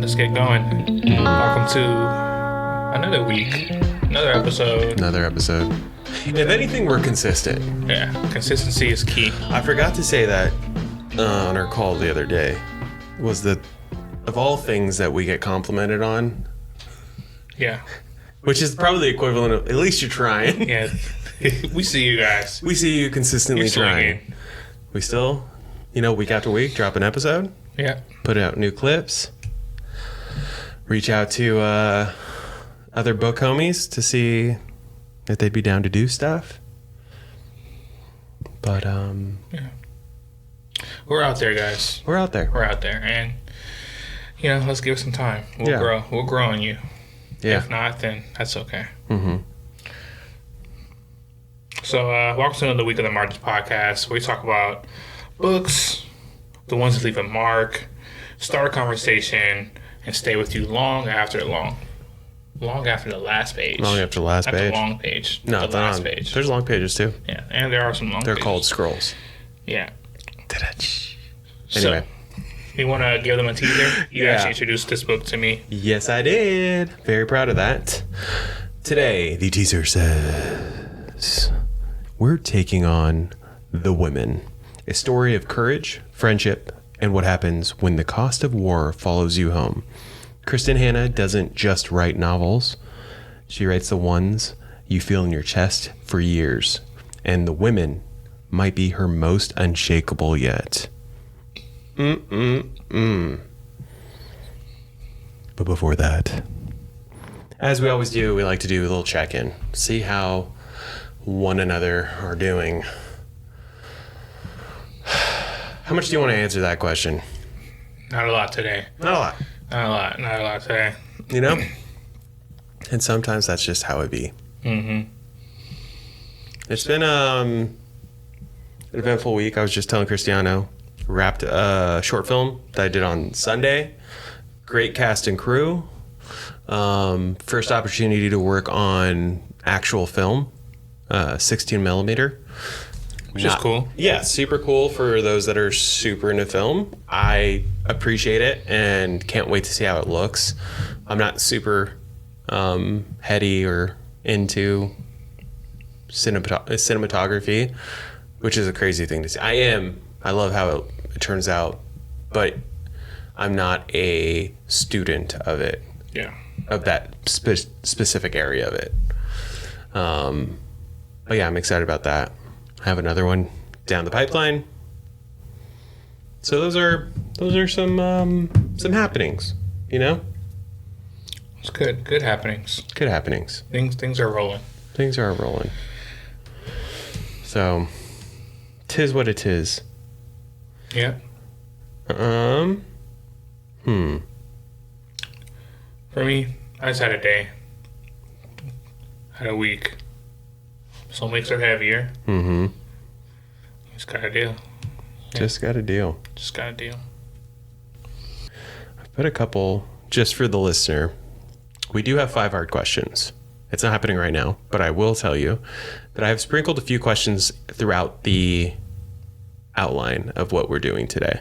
Let's get going. Welcome to another week, another episode. If anything, we're consistent. Yeah, consistency is key. I forgot to say that on our call the other day, was that of all things that we get complimented on, Yeah. which is probably the equivalent of, at least you're trying. Yeah. We see you guys. We see you consistently You're trying. swinging. We still, week after week, drop an episode, Yeah. put out new clips, reach out to other book homies to see if they'd be down to do stuff. But Yeah. We're out there, guys. we're out there. We're out there. And, let's give it some time. We'll Yeah. grow. We'll grow on you. Yeah. If not, then that's okay. Mm-hmm. So, welcome to another week of the Margins podcast, where we talk about books, the ones that leave a mark, start a conversation, and stay with you long after the last page. Long after the last Not page. the long page. No, the last page. There's long pages too. Yeah, and there are some long They're pages. called scrolls. Yeah. Anyway. So, you want to give them a teaser? You Yeah. actually introduced this book to me. Yes, I did. Very proud of that. Today, the teaser says, we're taking on The Women, a story of courage, friendship, and what happens when the cost of war follows you home. Kristin Hannah doesn't just write novels. She writes the ones you feel in your chest for years. And The Women might be her most unshakable yet. But before that, as we always do, we like to do a little check-in. See how one another are doing. How much do you want to answer that question? Not a lot today. Not a lot. Not a lot today. And sometimes that's just how it be. Mm-hmm. It's been an eventful week. I was just telling Cristiano, wrapped a short film that I did on Sunday. Great cast and crew. First opportunity to work on actual film, 16 millimeter. Which is cool. Yeah, super cool for those that are super into film. I appreciate it and can't wait to see how it looks. I'm not super heady or into cinematography, which is a crazy thing to see. I love how it turns out, but I'm not a student of it. Yeah. Of that specific area of it. But yeah, I'm excited about that. I have another one down the pipeline. So those are some happenings, It's good. Good happenings. Good happenings. Things are rolling. Things are rolling. So, 'tis what it is. Yeah. For me, I just had a day. Had a week. Some weeks are heavier. Mm-hmm. Just got a deal. Just got a deal. Just got a deal. I've put a couple, just for the listener. We do have 5 hard questions. It's not happening right now, but I will tell you that I have sprinkled a few questions throughout the outline of what we're doing today.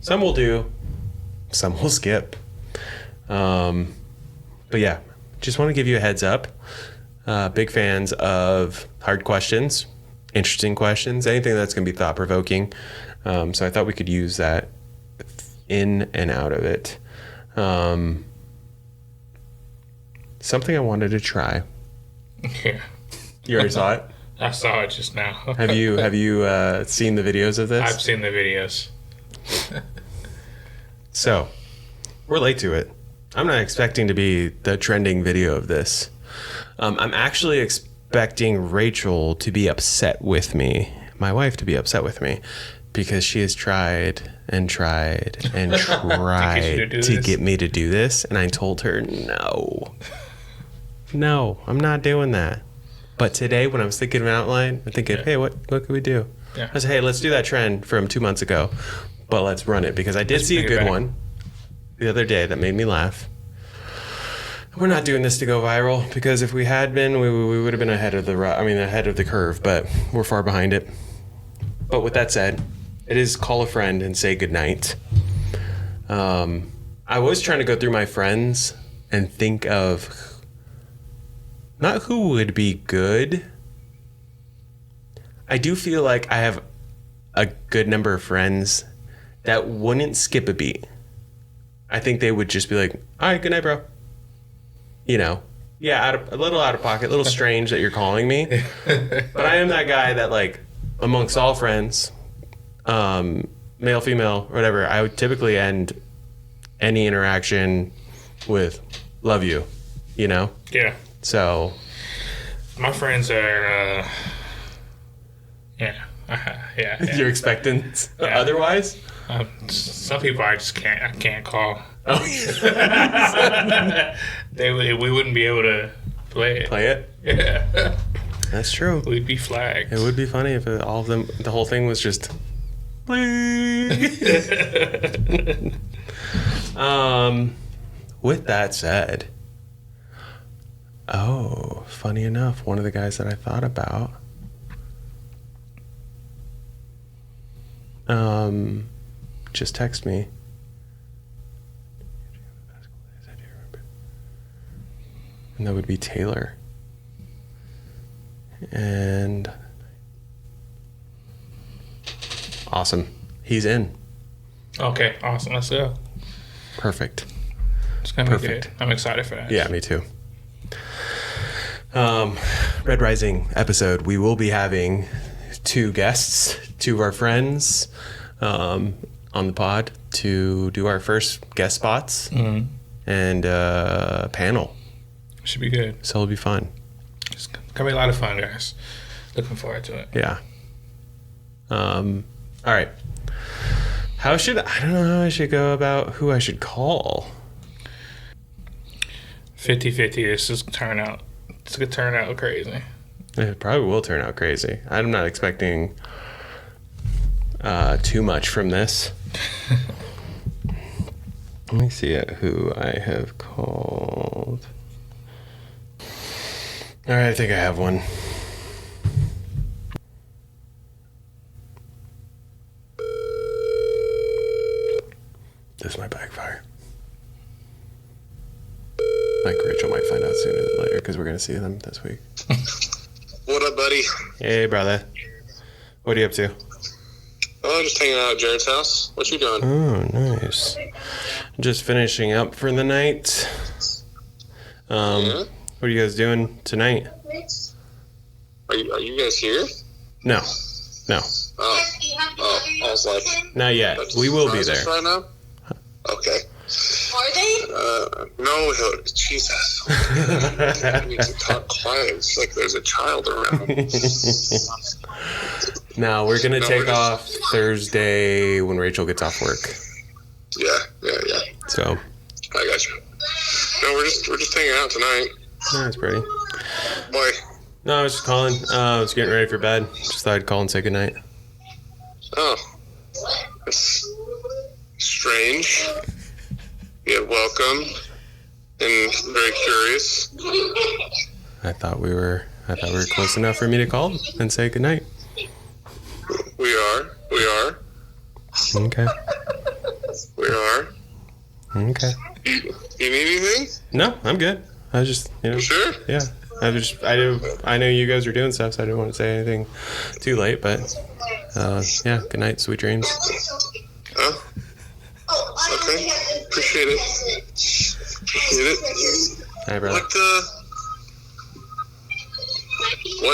Some we'll do, some we'll skip. But yeah, just want to give you a heads up. Big fans of hard questions, interesting questions, anything that's going to be thought-provoking. So I thought we could use that in and out of it. Something I wanted to try. Yeah. You already saw it? I saw it just now. Have you seen the videos of this? I've seen the videos. So, we're late to it. I'm not expecting to be the trending video of this. I'm actually expecting Rachel to be upset with me, my wife to be upset with me, because she has tried and tried and tried to get me to do this, and I told her, no, I'm not doing that. But today, when I was thinking of an outline, I'm thinking, hey, what could we do? Yeah. I said, hey, let's do that trend from 2 months ago, but let's run it, because I did see a good one the other day that made me laugh. We're not doing this to go viral, because if we had been, we would have been ahead of the curve, but we're far behind it. But with that said, it is call a friend and say goodnight. I was trying to go through my friends and think of not who would be good. I do feel like I have a good number of friends that wouldn't skip a beat. I think they would just be like, all right, good night, bro. You know, yeah, a little out of pocket, a little strange that you're calling me. But I am that guy that, like, amongst all friends, male, female, whatever, I would typically end any interaction with love you, you know? Yeah. So. My friends are, yeah. You're expecting otherwise? Some people I can't call. Oh, we wouldn't be able to play it. Play it? Yeah. That's true. We'd be flagged. It would be funny if all of them, the whole thing was just. With that said, funny enough, one of the guys that I thought about, just text me. And that would be Taylor. And awesome. He's in. Okay, awesome. Let's go. Perfect. It's gonna be good. I'm excited for that. Yeah, me too. Red Rising episode, we will be having two guests, two of our friends on the pod to do our first guest spots and panel. Should be good. So it'll be fun. It's gonna be a lot of fun, guys. Looking forward to it. Yeah. All right. I don't know how I should go about who I should call. 50-50. This is turn out. It's gonna turn out crazy. It probably will turn out crazy. I'm not expecting too much from this. Let me see who I have called. All right, I think I have one. This might backfire. Like Rachel might find out sooner than later because we're going to see them this week. What up, buddy? Hey, brother. What are you up to? Oh, just hanging out at Jared's house. What you doing? Oh, nice. Just finishing up for the night. Yeah? What are you guys doing tonight? Are you guys here? No. Oh, I was like... Not yet. We will be there. Right now? Okay. Are they? No, Jesus. I need to talk quiet. It's like there's a child around. No, we're going to take off Thursday when Rachel gets off work. Yeah. So. I got you. No, we're just hanging out tonight. That's pretty. Boy. No, I was just calling. I was getting ready for bed. Just thought I'd call and say goodnight. Oh. That's strange. Yeah, welcome. And very curious. I thought we were close enough for me to call and say goodnight. We are. Okay. We are. Okay. You need anything? No, I'm good. I was just, You sure? yeah. I know you guys are doing stuff, so I didn't want to say anything too late, but yeah, good night, sweet dreams. Huh? Okay. Appreciate it. Hi, brother. We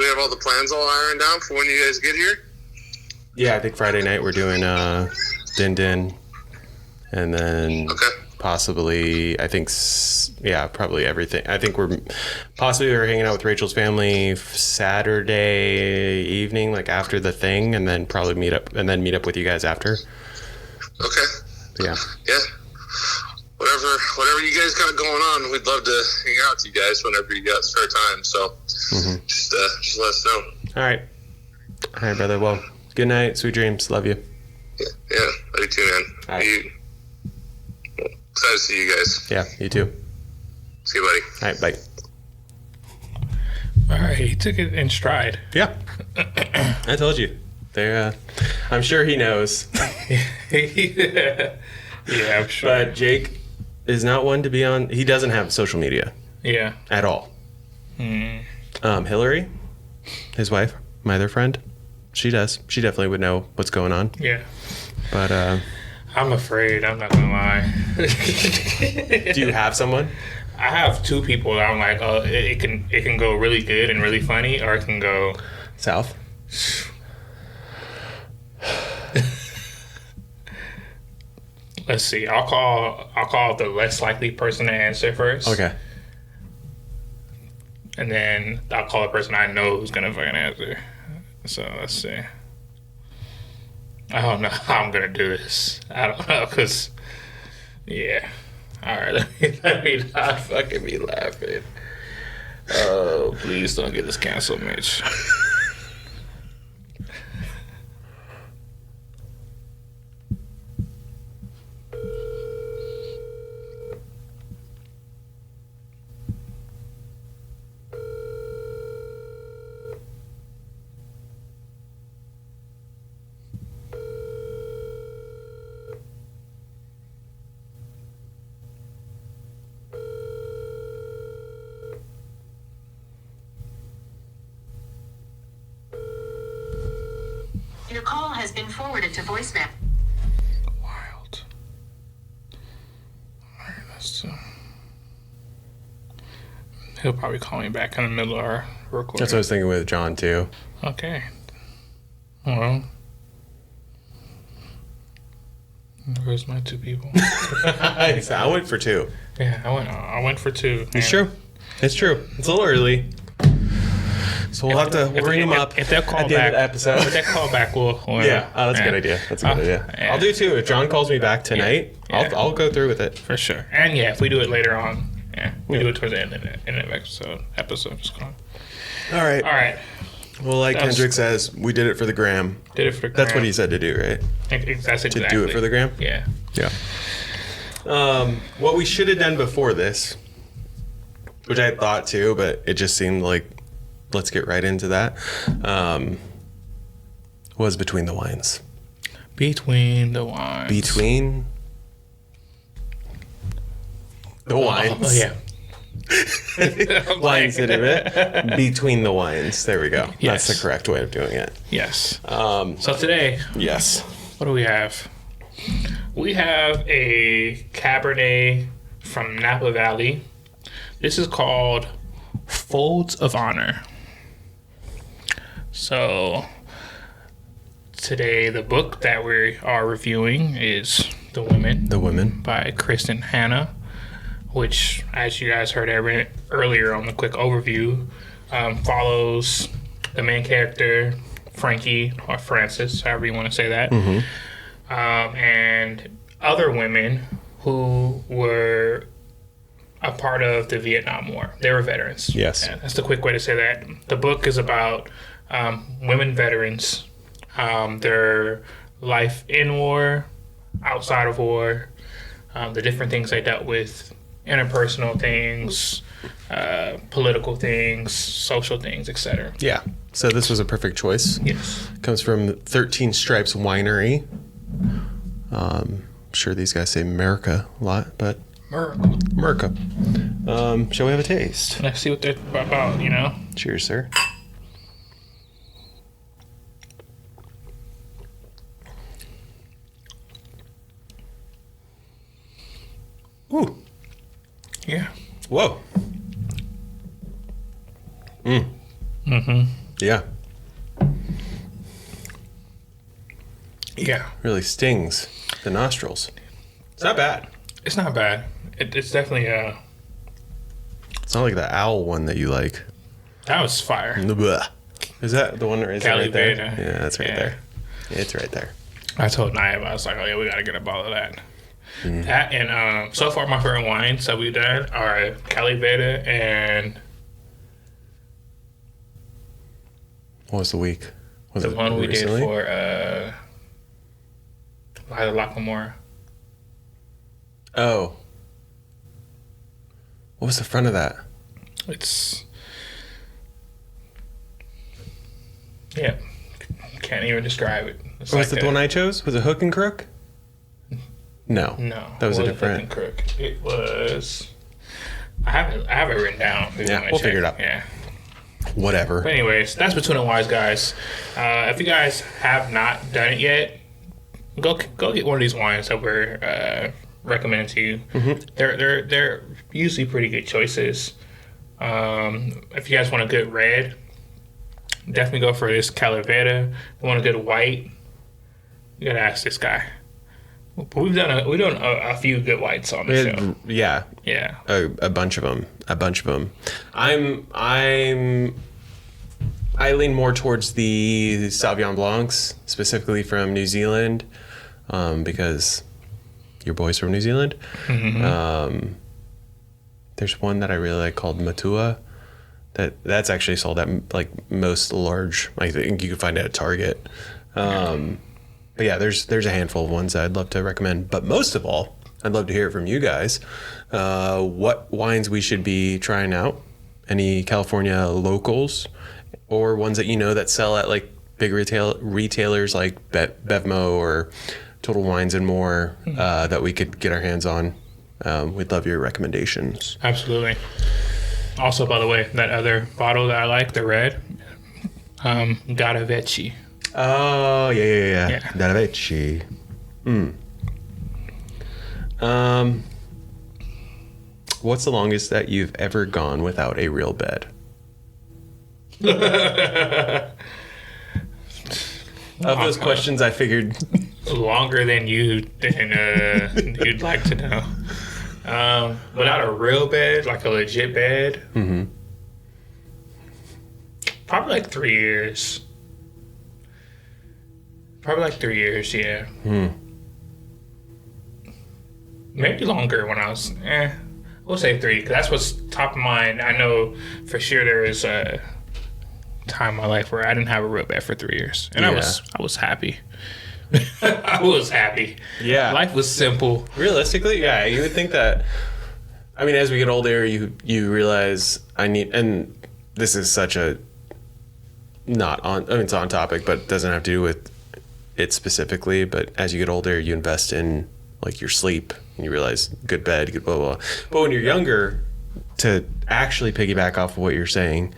have all the plans all ironed out for when you guys get here? Yeah, I think Friday night we're doing Din, and then possibly, probably everything. I think we're hanging out with Rachel's family Saturday evening, like after the thing, and then probably meet up with you guys after. Okay. Yeah. Yeah. Whatever you guys got going on, we'd love to hang out with you guys whenever you got spare time. So just let us know. All right, brother. Well, good night, sweet dreams. Love you. Yeah, love you too, man. All right. Excited to see you guys. Yeah, you too. See you, buddy. All right, bye. All right, he took it in stride. Yeah. I told you. There, I'm sure he knows. Yeah, I'm sure. But Jake is not one to be on. He doesn't have social media Yeah. at all. Hillary, his wife, my other friend, she does. She definitely would know what's going on. Yeah. But I'm afraid. I'm not gonna lie. do you have someone? I have two people that I'm like, oh, it can go really good and really funny, or it can go South. Let's see. I'll call the less likely person to answer first. Okay. And then I'll call the person I know who's gonna fucking answer. So let's see. I don't know how I'm gonna do this. I don't know, cause yeah. All right, let me not fucking be laughing. Oh, please don't get this canceled, Mitch. Your call has been forwarded to voicemail. Wild. All right, he'll probably call me back in the middle of our recording. That's what I was thinking with John too. Okay. Well, where's my two people? I went for 2. Yeah, I went for 2. It's true. It's true. It's a little early. So we'll have to bring them up if they'll call at the end of the back. episode. If they call back, we'll Yeah, that's a good idea. That's a good idea. Yeah. I'll do 2. If John calls me back tonight, Yeah. I'll go through with it. for sure. And yeah, if we do it later on, we do it towards the end of the episode. Just going. All right. All right, Well, like That's- Kendrick says, we did it for the gram. did it for the That's what gram. he said to do, right? That's exactly. To do it for the gram? Yeah. Yeah. What we should have done before this, which I had thought too, but it just seemed like let's get right into that, was Between the Wines. Between the wines. Between the wines. Oh yeah. Wines, did it? Between the wines. There we go. Yes. That's the correct way of doing it. Yes. So today, Yes. what do we have? We have a Cabernet from Napa Valley. This is called Folds of Honor. So today, the book that we are reviewing is The Women The women. by Kristin Hannah, which, as you guys heard earlier on the quick overview, follows the main character, Frankie, or Francis, however you want to say that, and other women who were a part of the Vietnam War. They were veterans. Yes. Yeah, that's the quick way to say that. The book is about women veterans, their life in war, outside of war, the different things they dealt with, interpersonal things, political things, social things, etc. Yeah. So this was a perfect choice. Yes. Comes from 13 Stripes Winery. I'm sure these guys say America a lot, but Miracle. America. Shall we have a taste? Let's see what they're about, you know? Cheers, sir. Ooh. Yeah. Whoa. Yeah. Yeah. Really stings the nostrils. It's not bad. It's not bad. It's definitely, It's not like the owl one that you like. that was fire. Blah. Is that the one right Cali there? Beta. Yeah, that's right Yeah. there. It's right there. I told Naib, I was like, oh yeah, we gotta get a bottle of that. That and so far my favorite wines that we've done are Cali Beta and What was the week? Was the it one we recently? did for Lila Lackamore. Oh. What was the front of that? It's can't even describe it. It's Was it the one I chose? Was it Hook and Crook? No. No. That was a it different. wasn't Hook and Crook. It was... I have it written down. Yeah, we'll figure it out. Yeah. Whatever. But anyways, that's Between the Wise, guys. If you guys have not done it yet, go get one of these wines that we're recommending to you. Mm-hmm. They're usually pretty good choices. If you guys want a good red, definitely go for this Calavera. If you want a good white, you gotta ask this guy. But we've done a few good whites on the show. Yeah. Yeah. A bunch of them. I lean more towards the Sauvignon Blancs, specifically from New Zealand, because your boy's from New Zealand. Mm-hmm. There's one that I really like called Matua. That's actually sold at like most large. I think you can find it at Target. But yeah, there's a handful of ones that I'd love to recommend. But most of all, I'd love to hear it from you guys. What wines we should be trying out? Any California locals, or ones that you know that sell at like big retailers like Bevmo or Total Wines and More that we could get our hands on. We'd love your recommendations. Absolutely. Also, by the way, that other bottle that I like, the red, Garavecci. Oh, yeah. Garavecci. What's the longest that you've ever gone without a real bed? Of those questions, I figured longer than you'd like to know. Without a real bed, like a legit bed, probably like 3 years. Yeah. Maybe longer when I was, we'll say 3, because that's what's top of mind. I know for sure there was a time in my life where I didn't have a real bed for 3 years. And I was happy. I was happy. Yeah. Life was simple. Realistically, yeah, you would think that. I mean, as we get older, you realize and this is such a it's on topic, but it doesn't have to do with it specifically. But as you get older, you invest in like your sleep, and you realize good bed, good blah, blah, blah. But when you're younger, to actually piggyback off of what you're saying,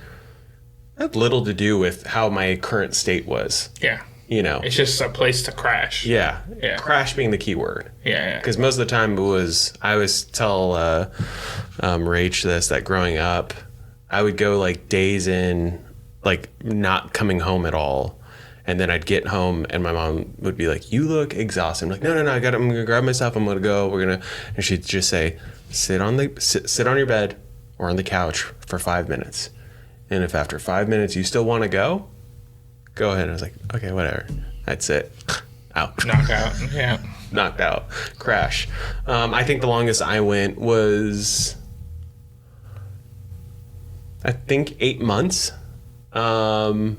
that had little to do with how my current state was. Yeah. You know, it's just a place to crash. Yeah. Yeah. Crash being the key word. Yeah. Because most of the time I always tell Rach this, that growing up, I would go like days in, like not coming home at all. And then I'd get home and my mom would be like, "You look exhausted." I'm like, no, I'm going to grab myself. I'm going to go. And she'd just say, sit on your bed or on the couch for 5 minutes. And if after 5 minutes you still want to go ahead. And I was like, okay, whatever. I'd sit. Out. Knocked out. Yeah. Knocked out. Crash. I think the longest I went was, I think 8 months. When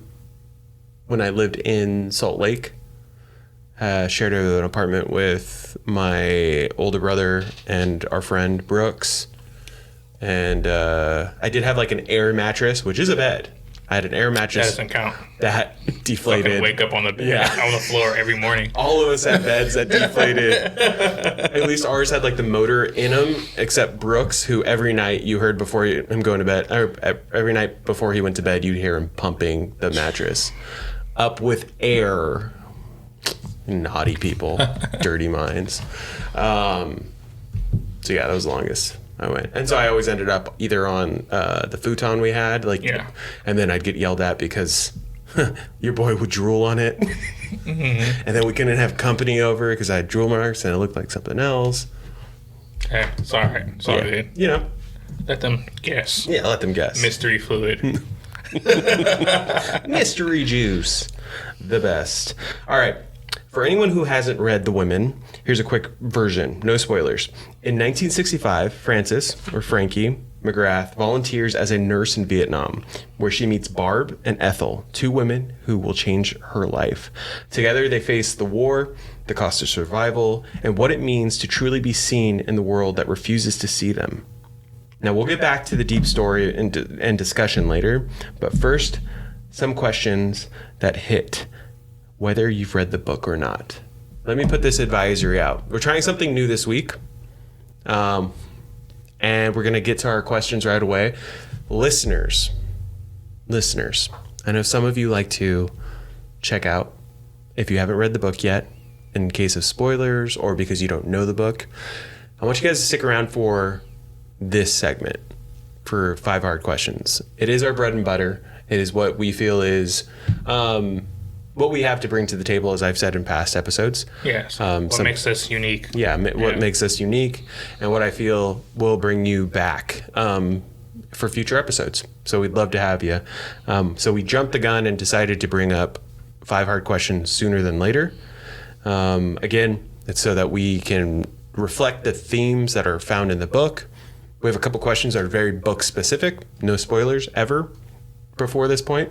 I lived in Salt Lake, shared an apartment with my older brother and our friend Brooks. And I did have like an air mattress, which is a bed. I had an air mattress. That doesn't count. That deflated. Fucking wake up on the bed, on the floor every morning. All of us had beds that deflated. At least ours had like the motor in them, except Brooks, who every night you heard before him going to bed, or every night before he went to bed, you'd hear him pumping the mattress up with air. Naughty people, dirty minds. So yeah, that was the longest I went. And so I always ended up either on the futon we had, and then I'd get yelled at because your boy would drool on it. Mm-hmm. And then we couldn't have company over because I had drool marks and it looked like something else. Hey, it's all right. It's all good. You know. Let them guess. Yeah, let them guess. Mystery fluid. Mystery juice. The best. All right. For anyone who hasn't read The Women, here's a quick version. No spoilers. In 1965, Frances, or Frankie, McGrath volunteers as a nurse in Vietnam, where she meets Barb and Ethel, 2 women who will change her life. Together, they face the war, the cost of survival, and what it means to truly be seen in the world that refuses to see them. Now, we'll get back to the deep story and discussion later, but first, some questions that hit whether you've read the book or not. Let me put this advisory out. We're trying something new this week. And we're going to get to our questions right away. Listeners, I know some of you like to check out if you haven't read the book yet, in case of spoilers or because you don't know the book. I want you guys to stick around for this segment, for 5 hard questions. It is our bread and butter. It is what we feel is what we have to bring to the table, as I've said in past episodes. Yes. What makes us unique. Yeah, what makes us unique, and what I feel will bring you back for future episodes. So we'd love to have you. So we jumped the gun and decided to bring up 5 hard questions sooner than later. Again, it's so that we can reflect the themes that are found in the book. We have a couple questions that are very book specific. No spoilers ever before this point.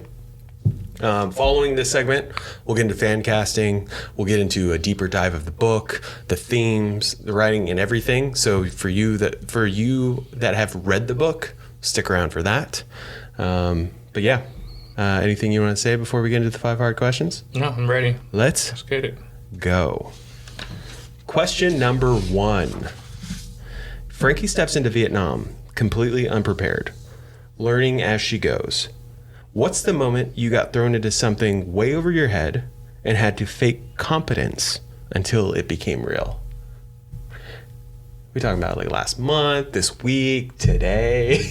Following this segment, we'll get into fan casting. We'll get into a deeper dive of the book, the themes, the writing, and everything. So for you that have read the book, stick around for that. But yeah, anything you want to say before we get into the 5 hard questions? No, I'm ready. Let's get it. Go. Question number 1. Frankie steps into Vietnam completely unprepared, learning as she goes. What's the moment you got thrown into something way over your head and had to fake competence until it became real? We talking about like last month, this week, today?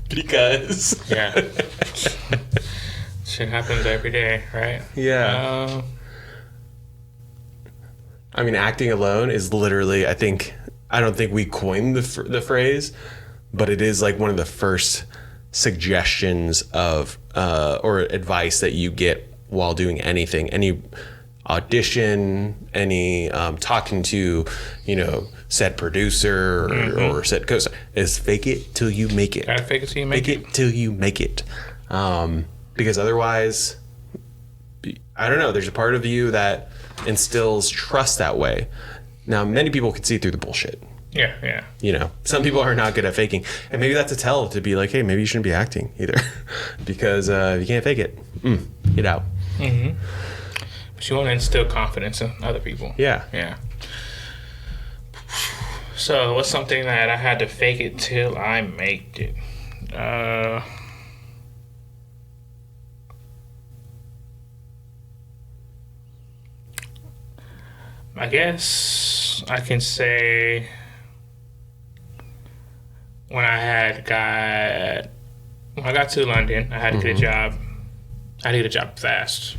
Because yeah, shit happens every day, right? Yeah. I mean, acting alone is literally, I don't think we coined the phrase, but it is like one of the first suggestions of or advice that you get while doing anything, any audition, any talking to, said producer or said co-star, is fake it till you make it. Gotta fake it till you make it. Fake it till you make it. Because otherwise, I don't know, there's a part of you that instills trust that way. Now, many people can see through the bullshit. Yeah. Some people are not good at faking. And maybe that's a tell to be like, hey, maybe you shouldn't be acting either. Because if you can't fake it, get out. Mm-hmm. But you want to instill confidence in other people. Yeah. So what's something that I had to fake it till I made it? I guess I can say when I got to London, I had to get a job. I had to get a job fast.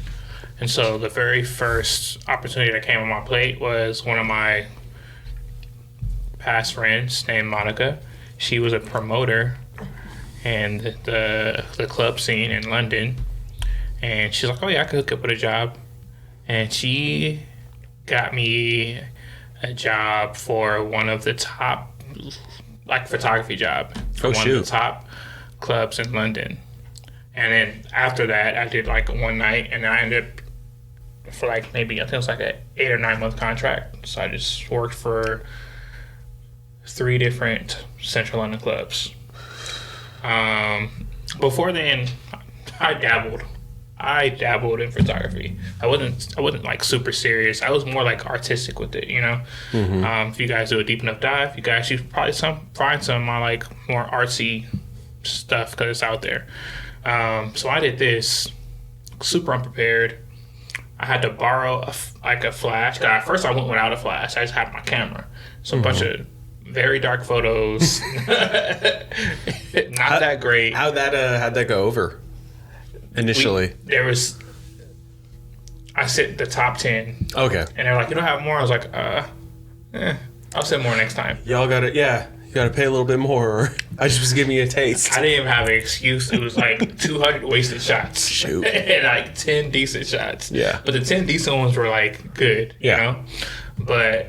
And so the very first opportunity that came on my plate was one of my past friends named Monica. She was a promoter in the club scene in London. And she's like, oh yeah, I could hook up with a job. And she got me a job for one of the top, photography job for one of the top clubs in London. And then after that, I did one night, and I ended up for maybe, I think it was an 8 or 9 month contract. So I just worked for 3 different Central London clubs. Before then, I dabbled in photography. I wasn't super serious. I was more artistic with it, If you guys do a deep enough dive, you guys should probably find some of my more artsy stuff because it's out there. So I did this super unprepared. I had to borrow a flash. At first, I went without a flash. I just had my camera. So a bunch of very dark photos. Not that great. How'd that go over? Initially, I said the top 10. Okay. And they're like, you don't have more? I was like, I'll send more next time. Y'all gotta pay a little bit more, or I just was giving you a taste. I didn't even have an excuse. It was 200 wasted shots. Shoot. And 10 decent shots. Yeah. But the 10 decent ones were good, you know? But,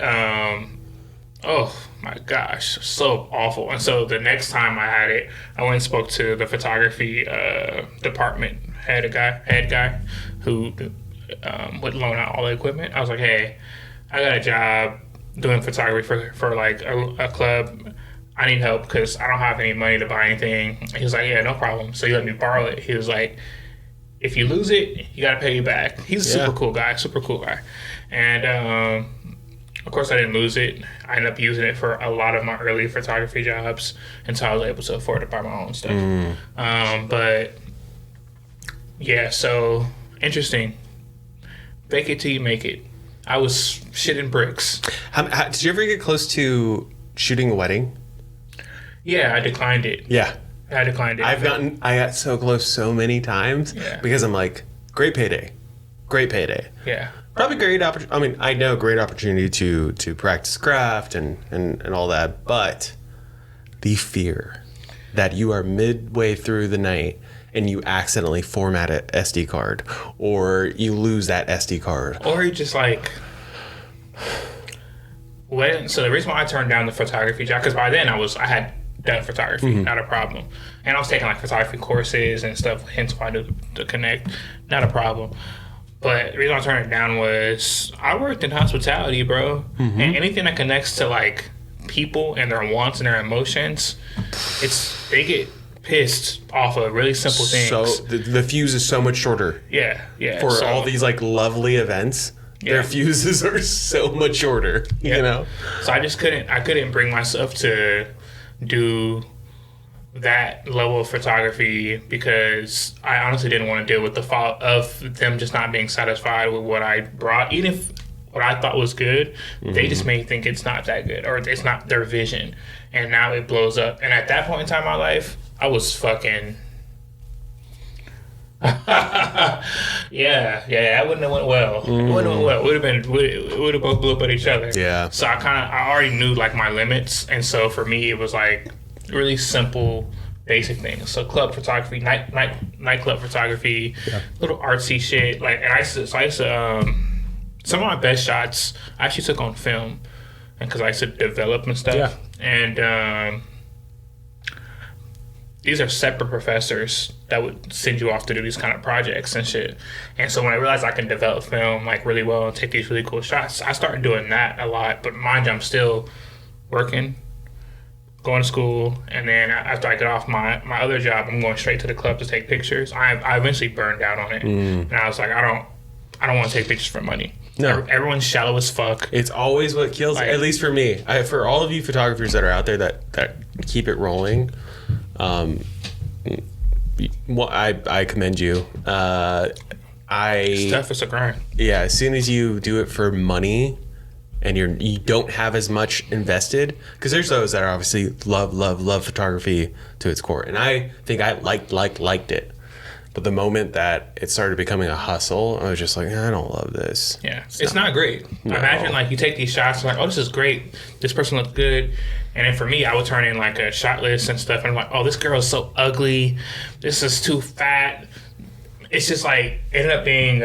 oh my gosh, so awful. And so the next time I had it, I went and spoke to the photography department head guy who would loan out all the equipment. I was like, hey, I got a job doing photography for a club. I need help because I don't have any money to buy anything. He was like, yeah, no problem. So he let me borrow it. He was like, if you lose it, you gotta pay you back. He's a super cool guy. And of course, I didn't lose it. I ended up using it for a lot of my early photography jobs until I was able to afford to buy my own stuff. But yeah, so interesting. Fake it till you make it. I was shitting bricks. Did you ever get close to shooting a wedding? Yeah, I declined it. Yeah. I declined it. I got so close so many times because I'm like, great payday. Yeah. Probably great opportunity. I mean, I know great opportunity to practice craft and all that, but the fear that you are midway through the night and you accidentally format an SD card, or you lose that SD card, or you just like. So the reason why I turned down the photography job, because by then I had done photography, not a problem, and I was taking like photography courses and stuff. Hence why to connect, not a problem. But the reason I turned it down was I worked in hospitality, bro. And anything that connects to like people and their wants and their emotions, they get pissed off of really simple things. So the fuse is so much shorter. Yeah. For all these like lovely events, their fuses are so much shorter. You know. So I couldn't bring myself to do that level of photography because I honestly didn't want to deal with the fault of them just not being satisfied with what I brought. Even if what I thought was good, they just may think it's not that good or it's not their vision. And now it blows up. And at that point in time in my life, I was fucking... yeah, that wouldn't have went well. It wouldn't have went well. We would have both blew up at each other. Yeah. So I already knew like my limits. And so for me, it was like really simple, basic things. So club photography, nightclub photography, little artsy shit. Like, and I used to some of my best shots I actually took on film, and because I used to develop and stuff. Yeah. And these are separate professors that would send you off to do these kind of projects and shit. And so when I realized I can develop film like really well and take these really cool shots, I started doing that a lot. But mind you, I'm still working, going to school, and then after I get off my other job, I'm going straight to the club to take pictures. I eventually burned out on it, and I was like, I don't want to take pictures for money. No, everyone's shallow as fuck. It's always what kills. Like, at least for me, for all of you photographers that are out there that keep it rolling, I commend you. Stuff is a grind. Yeah, as soon as you do it for money, and you don't have as much invested, because there's those that are obviously love photography to its core, and I think I liked it, but the moment that it started becoming a hustle, I was just like, I don't love this. Yeah, it's not great. No. Imagine like you take these shots, and like, oh, this is great, this person looks good, and then for me, I would turn in like a shot list and stuff, and I'm like, oh, this girl is so ugly, this is too fat. It's just like ended up being.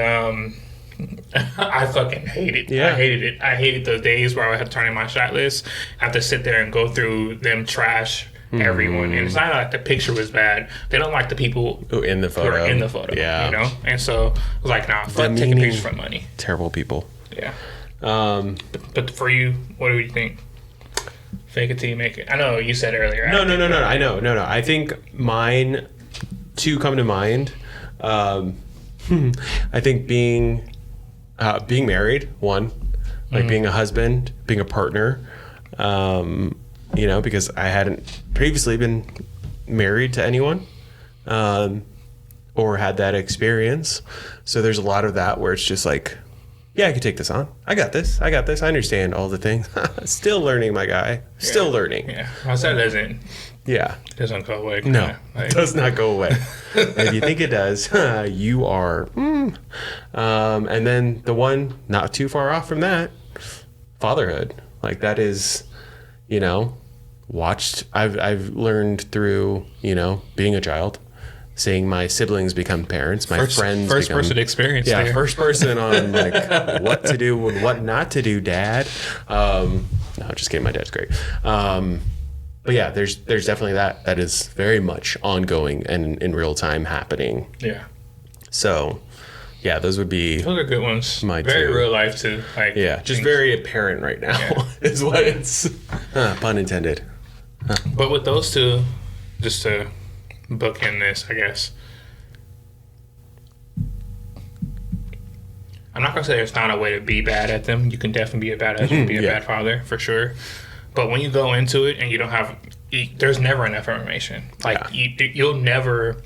I fucking hate it. Yeah. I hated it. I hated those days where I would have to turn in my shot list. I have to sit there and go through them trash everyone. And it's not like the picture was bad. They don't like the people who are in the photo. Yeah. You know? And so I was like, nah, fuck taking pictures for money. Terrible people. Yeah. But for you, what do you think? Fake it till you make it. I know you said earlier. No. I know. No. I think mine, two come to mind. I think being married, one, like being a husband, being a partner, because I hadn't previously been married to anyone, or had that experience. So there's a lot of that where it's just like, yeah, I can take this on. I got this. I understand all the things. Still learning, my guy. Still learning. Yeah. Well, that doesn't. Yeah. It doesn't go away. No, it does not go away. If you think it does, you are. And then the one not too far off from that, fatherhood. Like that is, I've learned through, being a child, seeing my siblings become parents, my friends first person experience. Yeah, there. First person on like what to do and what not to do, Dad. No, just kidding. My dad's great. But yeah, there's definitely that is very much ongoing and in real time happening. Yeah. So, yeah, those are good ones. My very two. Real life too. Like just very apparent right now is what it's. Pun intended. But with those two, just to bookend this, I guess. I'm not gonna say there's not a way to be bad at them. You can definitely be a bad husband, be a bad father for sure. But when you go into it and you don't have, there's never enough information. Like you'll never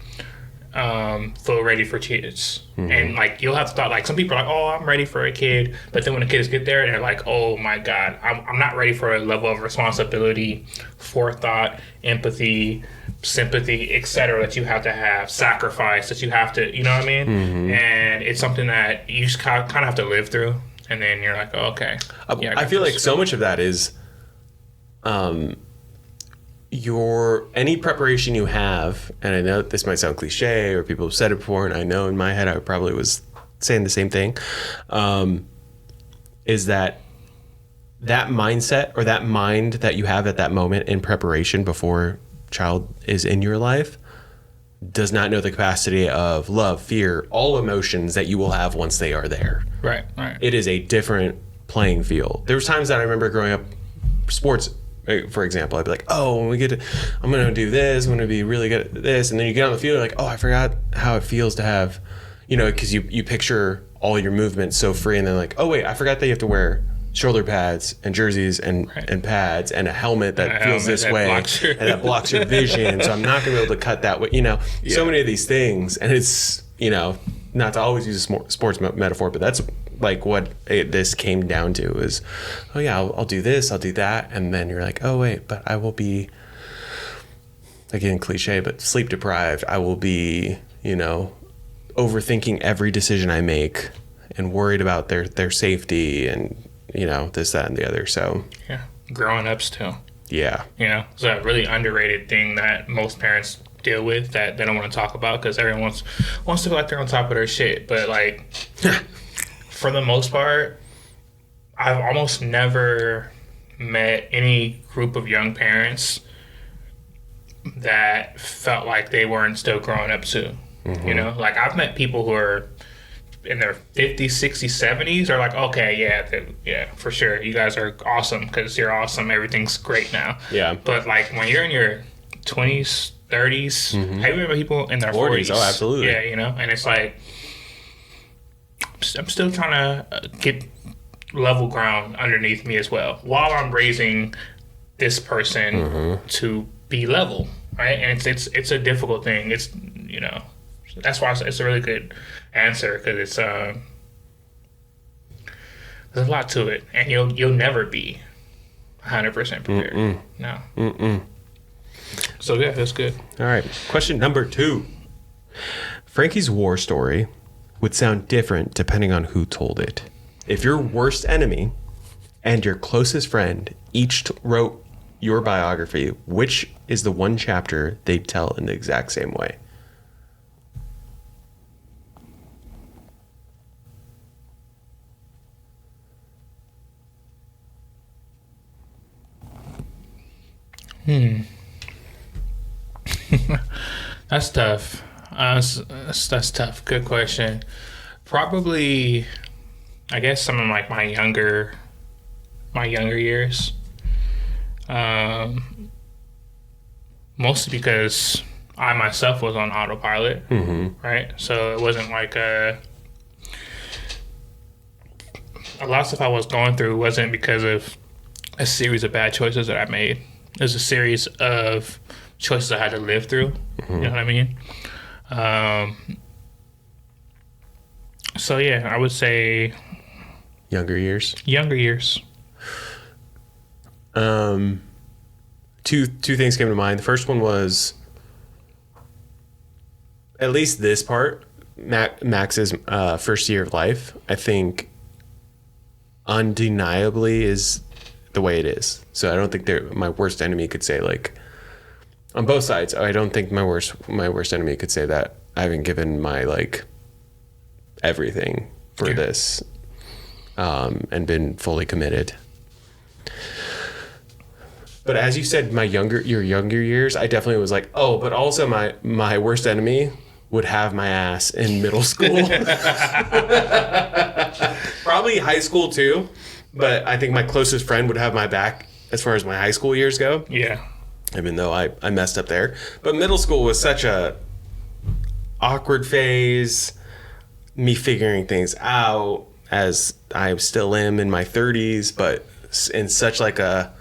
feel ready for kids, and like you'll have to thought like some people are like, oh, I'm ready for a kid, but then when the kids get there, they're like, oh my god, I'm not ready for a level of responsibility, forethought, empathy, sympathy, etc. that you have to have, sacrifice that you have to, you know what I mean? And it's something that you just kind of have to live through, and then you're like, oh, okay. Yeah, I feel like so much of that is your any preparation you have, and I know this might sound cliche or people have said it before, and I know in my head I probably was saying the same thing, is that mindset or that mind that you have at that moment in preparation before child is in your life does not know the capacity of love, fear, all emotions that you will have once they are there. Right. It is a different playing field. There was times that I remember growing up, sports, for example, I'd be like, oh, when we get to, I'm going to do this, I'm going to be really good at this. And then you get on the field, you're like, oh, I forgot how it feels to have, because you picture all your movements so free. And then like, oh, wait, I forgot that you have to wear shoulder pads and jerseys and pads and a helmet that feels this way and that blocks your vision. So I'm not going to be able to cut that way. So many of these things. And it's, not to always use a sports metaphor, but that's like what this came down to is, oh yeah, I'll do this, I'll do that. And then you're like, oh wait, but I will be, again, cliche, but sleep deprived. I will be, overthinking every decision I make and worried about their safety and, this, that, and the other. So yeah, growing up still. Yeah. It's a really underrated thing that most parents deal with that they don't want to talk about because everyone wants to feel like they're on top of their shit. But like, for the most part, I've almost never met any group of young parents that felt like they weren't still growing up too. Like I've met people who are in their 50s, 60s, 70s are like, okay, yeah, for sure, you guys are awesome because you're awesome, everything's great now. Yeah. But like when you're in your 20s, 30s, I remember people in their 40s. Oh, absolutely. Yeah, and it's like I'm still trying to get level ground underneath me as well while I'm raising this person to be level, right? And it's a difficult thing. It's that's why it's a really good answer because it's there's a lot to it, and you'll never be 100% prepared. No. So yeah, that's good. All right. Question number 2. Frankie's war story would sound different depending on who told it. If your worst enemy and your closest friend each wrote your biography, which is the one chapter they'd tell in the exact same way? That's tough. That's tough. Good question. Probably, I guess some of like my younger years. Mostly because I myself was on autopilot, right? So it wasn't like a lot of stuff I was going through wasn't because of a series of bad choices that I made. It was a series of choices I had to live through. You know what I mean? So yeah, I would say Younger years. Two things came to mind. The first one was at least this part, Max's first year of life, I think undeniably is the way it is. So I don't think my worst enemy could say like on both sides. I don't think my worst enemy could say that I haven't given my like everything for this and been fully committed. But as you said, your younger years, I definitely was like, oh, but also my worst enemy would have my ass in middle school. Probably high school too, but I think my closest friend would have my back as far as my high school years go. Yeah. Even though I messed up there. But middle school was such a awkward phase, me figuring things out, as I still am in my 30s, but in such like a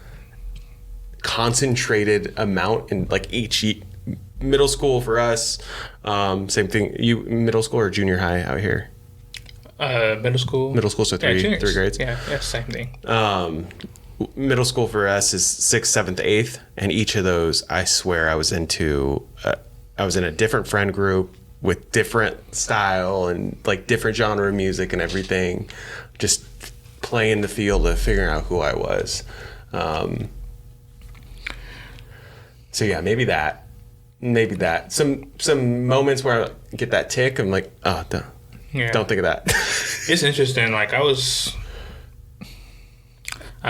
concentrated amount in like middle school for us. Same thing. You middle school or junior high out here? Middle school. Middle school, so three grades. Yeah, same thing. Middle school for us is 6th, 7th, 8th, and each of those, I swear, I was in a different friend group with different style and like different genre of music and everything, just playing the field of figuring out who I was. So yeah, maybe that. Some moments where I get that tick, I'm like, oh, don't think of that. It's interesting. Like I've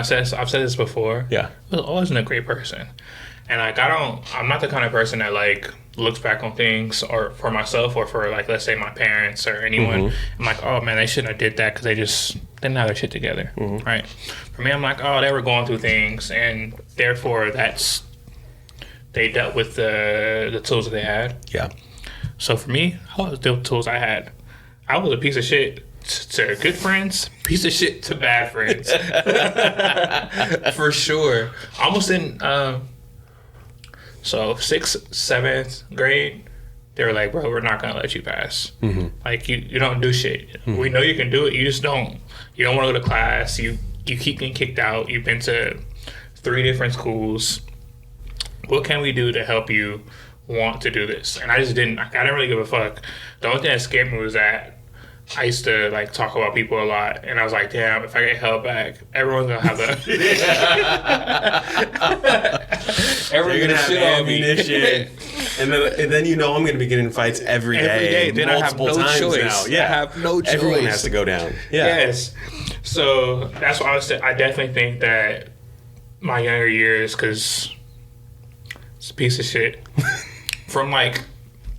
said this before. Yeah. I wasn't a great person. And like I'm not the kind of person that like looks back on things or for myself or for like, let's say my parents or anyone. I'm like, oh man, they shouldn't have did that because they just didn't have their shit together. Right. For me, I'm like, oh, they were going through things and therefore they dealt with the tools that they had. Yeah. So for me, I was dealing with the tools I had. I was a piece of shit to good friends, piece of shit to bad friends. For sure. Almost in so 6th, 7th grade, they were like, bro, we're not gonna let you pass. Like you don't do shit. We know you can do it, you just don't. You don't want to go to class, you keep getting kicked out, you've been to 3 different schools. What can we do to help you want to do this? And I didn't really give a fuck. The only thing that scared me was that I used to like talk about people a lot, and I was like, damn, if I get held back, everyone's gonna have everyone's gonna have ammunition. and then I'm gonna be getting in fights every day. Then I have no choice. Now. Yeah, I have no choice. Everyone has to go down. Yeah. Yes. So that's why I definitely think that my younger years, because it's a piece of shit. From like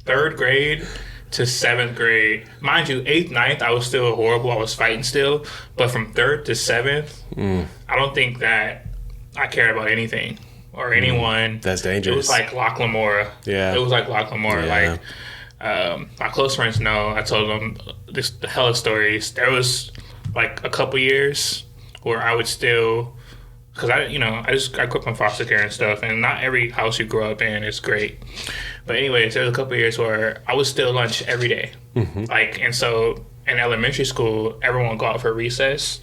3rd grade to 7th grade, mind you, 8th, 9th, I was still horrible. I was fighting still, but from 3rd to 7th, I don't think that I cared about anything or anyone. That's dangerous. It was like Loch Lamora. Yeah, it was like Loch Lamora. Yeah. Like my close friends know. I told them the hella stories. There was like a couple years where I would still. Because I grew up in foster care and stuff, and not every house you grow up in is great. But anyways, there was a couple of years where I would steal lunch every day. Like, and so in elementary school, everyone would go out for recess,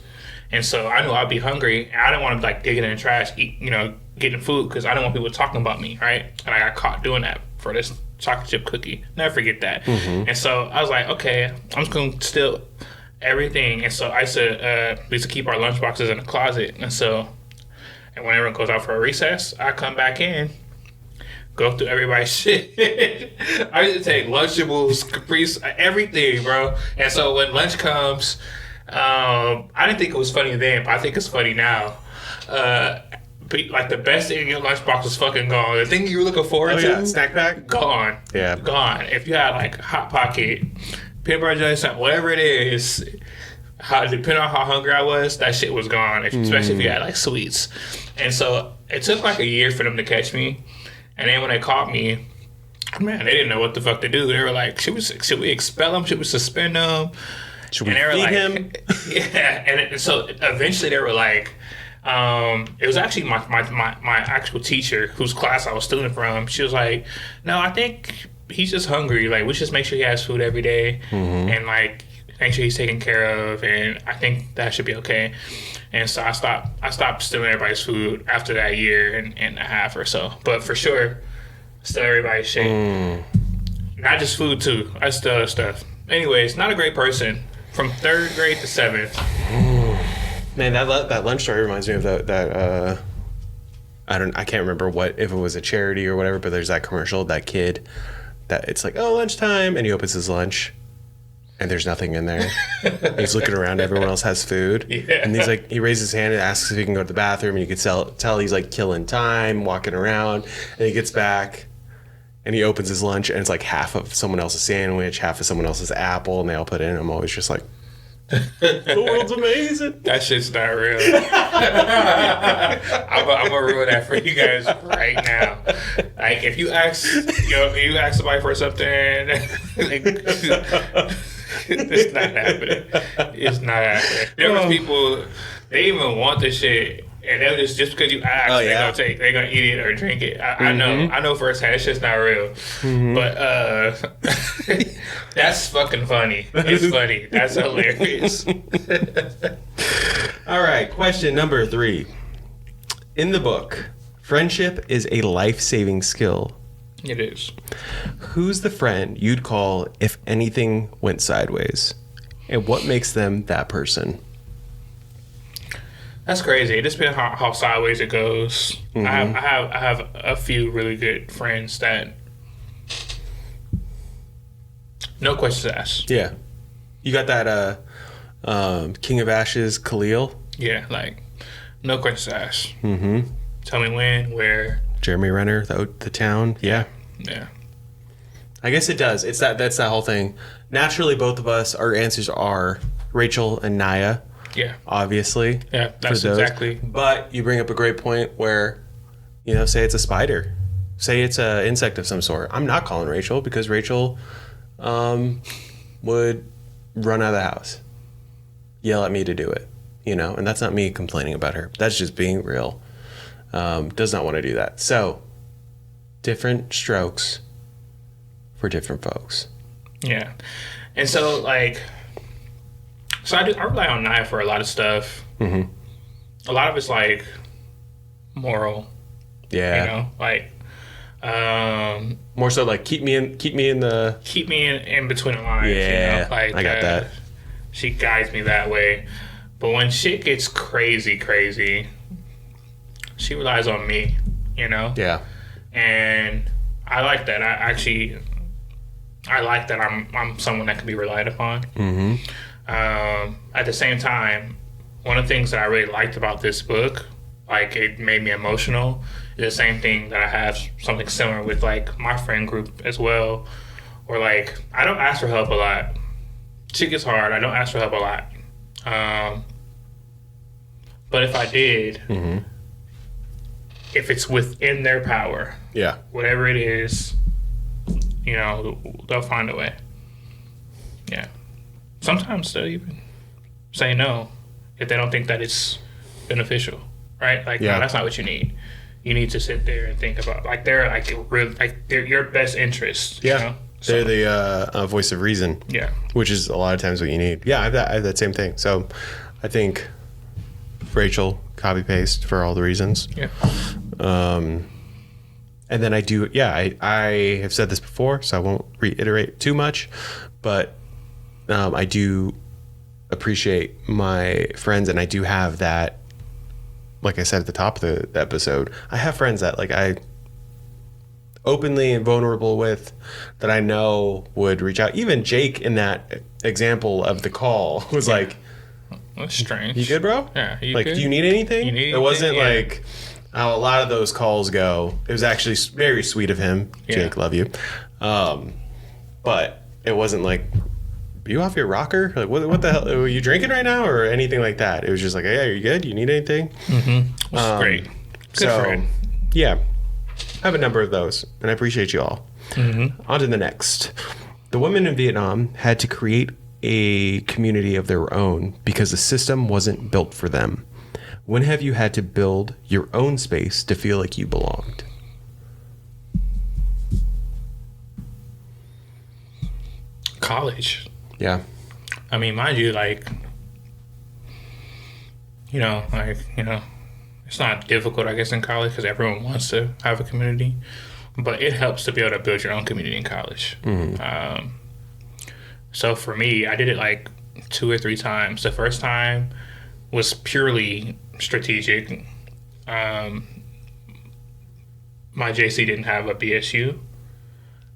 and so I knew I'd be hungry, and I didn't want to like digging in the trash, getting food, because I didn't want people talking about me, right? And I got caught doing that for this chocolate chip cookie. Never forget that. And so I was like, okay, I'm just gonna steal everything. And so I said, we used to keep our lunch boxes in the closet, and when everyone goes out for a recess, I come back in, go through everybody's shit. I used to take Lunchables, Caprice, everything, bro. And so when lunch comes, I didn't think it was funny then, but I think it's funny now. Like the best thing in your lunchbox was fucking gone. The thing you were looking forward to, snack pack, gone. Yeah, gone. If you had like Hot Pocket, peanut butter jelly, something, whatever it is. Depending on how hungry I was, that shit was gone. Especially if you had like sweets. And so it took like a year for them to catch me. And then when they caught me, man, they didn't know what the fuck to do. They were like, should we expel him? Should we suspend him? Should we feed him? Yeah. And so eventually they were like, it was actually my actual teacher whose class I was stealing from. She was like, no, I think he's just hungry. Like, we should just make sure he has food every day. And like, make sure he's taken care of, and I think that should be okay. And so I stopped stealing everybody's food after that year and a half or so. But for sure, steal everybody's shit. Not just food too. I steal other stuff. Anyways, not a great person. From 3rd grade to 7th. Man, that lunch story reminds me of that. I can't remember if it was a charity or whatever, but there's that commercial, that kid that it's like, oh, lunchtime, and he opens his lunch. And there's nothing in there. He's looking around. Everyone else has food. Yeah. And he's like, he raises his hand and asks if he can go to the bathroom. And you could tell he's like killing time, walking around. And he gets back and he opens his lunch and it's like half of someone else's sandwich, half of someone else's apple, and they all put it in. I'm always just like, the world's amazing. That shit's not real. I'm gonna ruin that for you guys right now. Like, if you ask somebody for something, like, It's not happening. It's not happening. There was people, they even want the shit, and they'll just because you ask, they're gonna eat it or drink it. I know firsthand. It's just not real. But that's fucking funny. It's funny. That's hilarious. All right, question number 3. In the book, friendship is a life-saving skill. It is. Who's the friend you'd call if anything went sideways? And what makes them that person? That's crazy. It just depends how sideways it goes. I have a few really good friends that no questions asked. Yeah. You got that King of Ashes, Khalil? Yeah, like no questions asked. Tell me when, where. Jeremy Renner, the town. Yeah. Yeah. I guess it does. That's that whole thing. Naturally, both of us, our answers are Rachel and Naya. Yeah. Obviously. Yeah, that's exactly. But you bring up a great point where, say it's a spider. Say it's an insect of some sort. I'm not calling Rachel because Rachel would run out of the house. Yell at me to do it. And that's not me complaining about her. That's just being real. Does not want to do that. So, different strokes for different folks. Yeah. And so, I rely on Naya for a lot of stuff. A lot of it's, moral. Yeah. More so, keep me in between the lines. Yeah, I got that. She guides me that way. But when shit gets crazy, she relies on me, Yeah. And I like that. I like that I'm someone that can be relied upon. At the same time, one of the things that I really liked about this book, it made me emotional, is the same thing that I have something similar with my friend group as well. Or I don't ask for help a lot. Shit gets hard. I don't ask for help a lot. But if I did, if it's within their power, whatever it is, they'll find a way. Yeah. Sometimes they'll even say no if they don't think that it's beneficial, right? No, that's not what you need. You need to sit there and think about they're they're your best interest. Yeah. You know? They're the voice of reason. Yeah. Which is a lot of times what you need. Yeah, I have that same thing. So I think Rachel, copy paste for all the reasons. Yeah. And then I do, I have said this before, so I won't reiterate too much, but I do appreciate my friends, and I do have that, like I said at the top of the episode, I have friends that I openly and vulnerable with, that I know would reach out. Even Jake in that example of the call was that's strange. You good, bro? Yeah. You good? Do you need anything? It wasn't how a lot of those calls go. It was actually very sweet of him. Yeah. Jake, love you. But it wasn't are you off your rocker? What the hell? Are you drinking right now or anything like that? It was just hey, are you good? You need anything? That's great. Good friend. Yeah. I have a number of those, and I appreciate you all. On to the next. The women in Vietnam had to create a community of their own because the system wasn't built for them. When have you had to build your own space to feel like you belonged? College. Yeah. I mean, mind you, it's not difficult, I guess, in college because everyone wants to have a community, but it helps to be able to build your own community in college. So for me, I did it 2 or 3 times. The first time was purely strategic. My JC didn't have a BSU.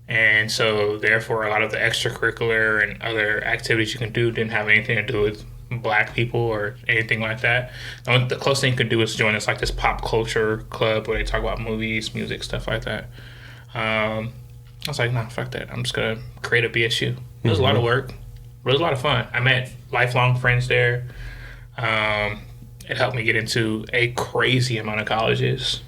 And so, therefore, a lot of the extracurricular and other activities you can do didn't have anything to do with black people or anything like that. The closest thing you could do is join us this pop culture club where they talk about movies, music, stuff like that. I was nah, fuck that. I'm just going to create a BSU. It was a lot of work, but it was a lot of fun. I met lifelong friends there. It helped me get into a crazy amount of colleges.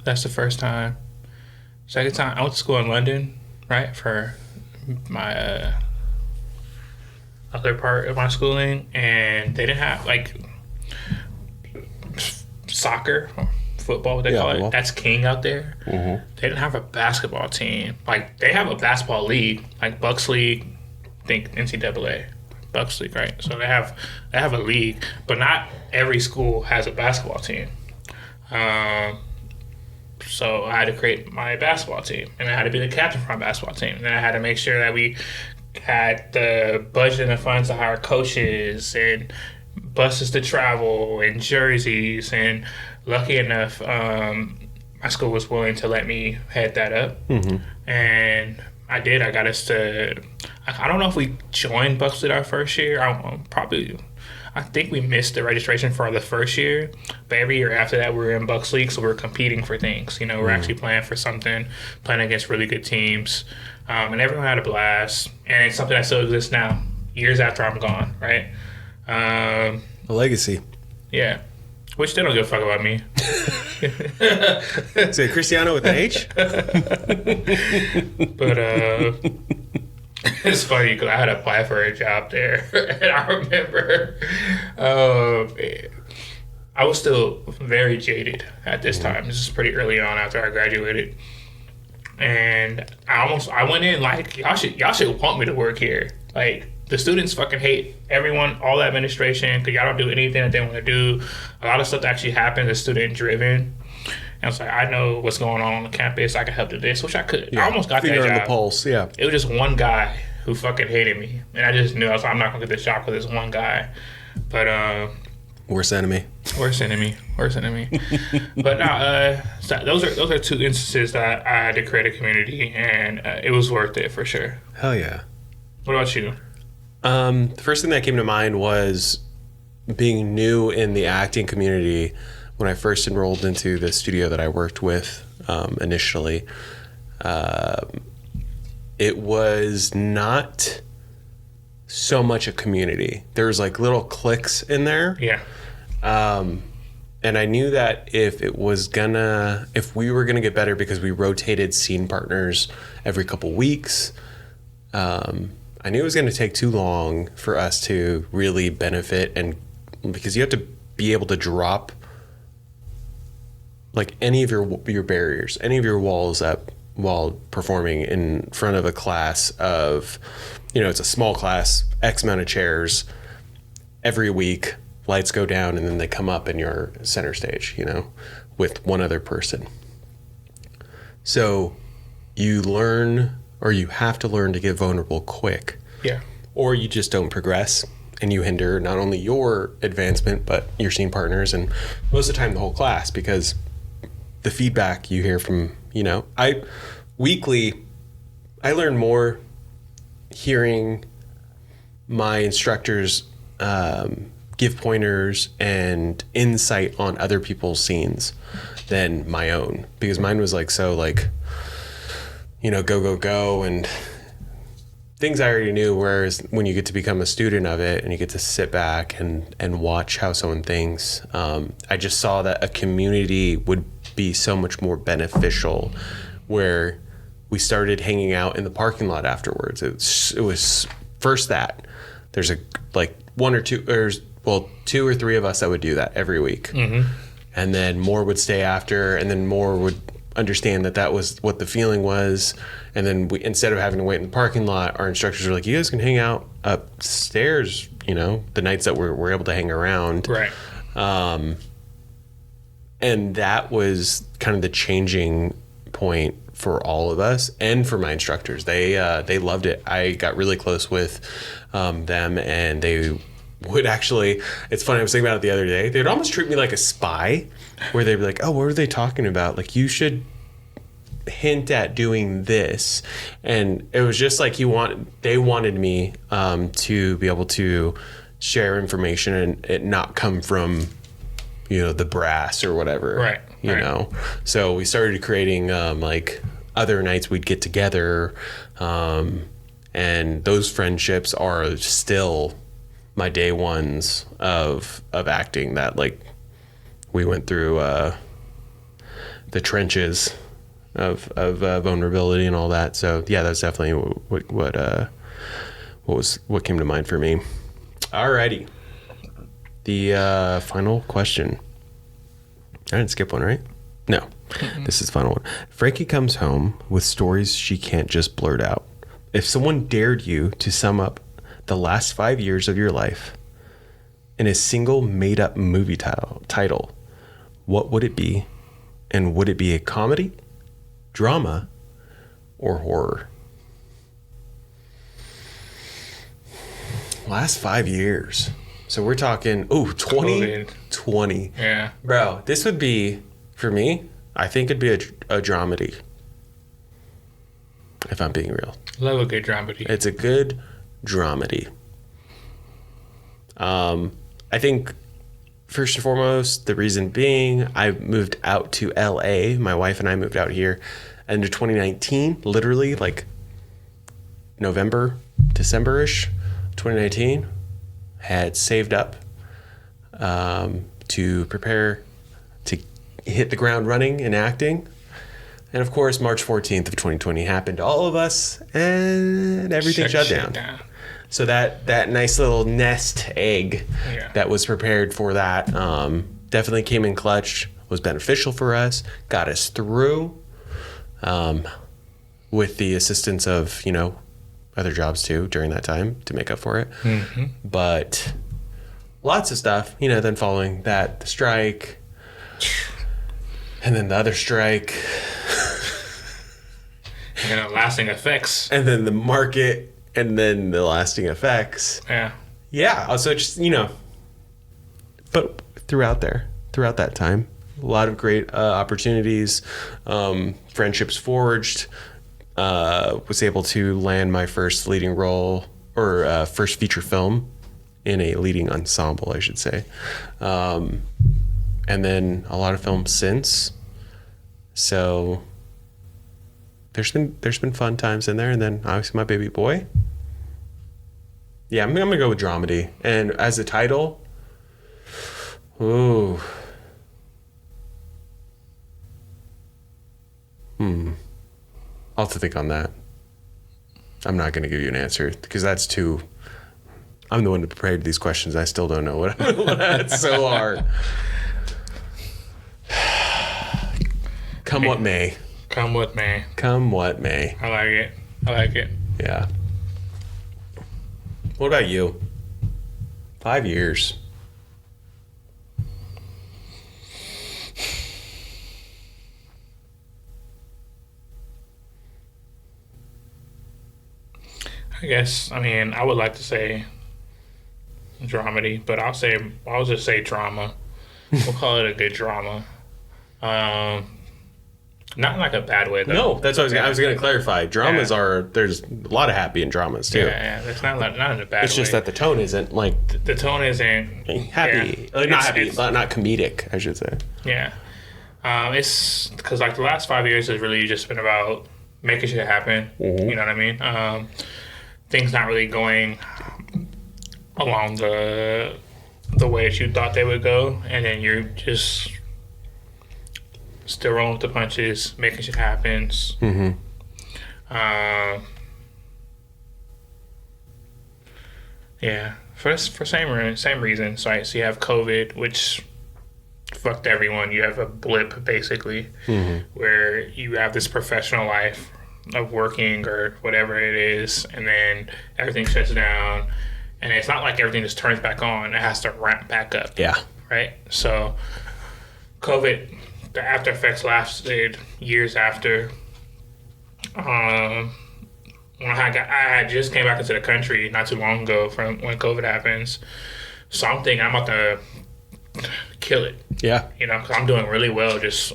That's the first time. Second time, I went to school in London, right, for my other part of my schooling, and they didn't have like soccer, football, what they call football. it. That's king out there. Mm-hmm. They didn't have a basketball team. Like they have a basketball league, like Bucks League. I think NCAA, Bucks League, right? So they have a league, but not every school has a basketball team. So I had to create my basketball team, and I had to be the captain for my basketball team. And then I had to make sure that we had the budget and the funds to hire coaches and buses to travel and jerseys. And lucky enough, my school was willing to let me head that up. Mm-hmm. And I did. I got us to, I don't know if we joined Bucks League our first year. I think we missed the registration for the first year, but every year after that, we were in Bucks League, so we were competing for things. You know, we're actually playing for something, playing against really good teams, and everyone had a blast. And it's something that still exists now, years after I'm gone, right? A legacy. Yeah, which they don't give a fuck about me. Say Cristiano with an H? But it's funny because I had to apply for a job there, and I remember I was still very jaded at this time. This is pretty early on after I graduated, and I went in like y'all should want me to work here. Like the students fucking hate everyone, all the administration, because y'all don't do anything that they want to do. A lot of stuff that actually happens is student driven. And I was like, I know what's going on the campus. I can help do this, which I could. Yeah. I almost got that Finger job. on the pulse, yeah. It was just one guy who fucking hated me. And I just knew, I was like, I'm not going to get this job for this one guy. But, Worst enemy. Worst enemy. But so those are two instances that I had to create a community, and it was worth it for sure. Hell yeah. What about you? The first thing that came to mind was being new in the acting community. When I first enrolled into the studio that I worked with initially, it was not so much a community. There was like little cliques in there. Yeah. And I knew that if we were gonna get better, because we rotated scene partners every couple weeks, I knew it was gonna take too long for us to really benefit, and because you have to be able to drop like any of your barriers, any of your walls up while performing in front of a class of, it's a small class, X amount of chairs every week, lights go down, and then they come up and you're center stage, with one other person. So you learn, or you have to learn to get vulnerable quick. Yeah. Or you just don't progress, and you hinder not only your advancement, but your scene partners, and most of the time the whole class, because the feedback you hear from, I learn more hearing my instructors give pointers and insight on other people's scenes than my own, because mine was go, and things I already knew, whereas when you get to become a student of it and you get to sit back and watch how someone thinks, I just saw that a community would be so much more beneficial, where we started hanging out in the parking lot afterwards. It was first that there's two or three of us that would do that every week. Mm-hmm. And then more would stay after, and then more would understand that was what the feeling was. And then we, instead of having to wait in the parking lot, our instructors were like, you guys can hang out upstairs, the nights that we're able to hang around. Right. And that was kind of the changing point for all of us and for my instructors. They loved it. I got really close with them, and they would actually, it's funny, I was thinking about it the other day, they'd almost treat me like a spy, where they'd be like, oh, what are they talking about? Like, you should hint at doing this. And it was just like they wanted me to be able to share information and it not come from the brass or whatever, right? So we started creating other nights we'd get together, and those friendships are still my day ones of acting, that we went through the trenches of vulnerability and all that. So yeah, that's definitely what came to mind for me. Alrighty. The final question. I didn't skip one, right? No. This is the final one. Frankie comes home with stories she can't just blurt out. If someone dared you to sum up the last 5 years of your life in a single made-up movie title, what would it be? And would it be a comedy, drama, or horror? Last 5 years. So we're talking, 2020. Yeah. Bro, this would be, for me, I think it'd be a dramedy. If I'm being real. Love a good dramedy. It's a good dramedy. I think, first and foremost, the reason being, I moved out to LA. My wife and I moved out here end of 2019, literally like November, December-ish, 2019. Had saved up to prepare to hit the ground running in acting. And of course, March 14th of 2020 happened to all of us, and everything shut down. So that nice little nest egg that was prepared for that definitely came in clutch, was beneficial for us, got us through with the assistance of, other jobs too during that time to make up for it. Mm-hmm. But lots of stuff, then following that, the strike, and then the other strike. And the lasting effects. And then the market, and then the lasting effects. Yeah. Yeah. So just, but throughout that time, a lot of great opportunities, friendships forged, was able to land my first leading role or first feature film in a leading ensemble, I should say. And then a lot of films since. So there's been fun times in there, and then obviously my baby boy. Yeah, I'm gonna go with dramedy. And as a title, I'll have to think on that. I'm not gonna give you an answer because that's too. I'm the one who prepared these questions. I still don't know what that's so hard. Come what may. Come what may. Come what may. I like it. Yeah. What about you? 5 years. I guess, I would like to say dramedy, but I'll just say drama. We'll call it a good drama. Not in like a bad way, though. No, that's what I was going to clarify. Dramas there's a lot of happy in dramas, too. Yeah, it's not in a bad way. It's just that the tone isn't like... The tone isn't... Happy. Yeah, not happy, not comedic, I should say. Yeah. It's because like the last 5 years has really just been about making shit happen. Mm-hmm. You know what I mean? Things not really going along the way that you thought they would go, and then you're just... still rolling with the punches, making shit happen. Mm-hmm. For same reason. So you have COVID, which fucked everyone. You have a blip, basically, where you have this professional life of working or whatever it is, and then everything shuts down, and it's not like everything just turns back on. It has to ramp back up. Yeah. Right? So COVID... the after effects lasted years after. When I just came back into the country not too long ago from when COVID happens, so I'm thinking I'm about to kill it. Yeah, because I'm doing really well, just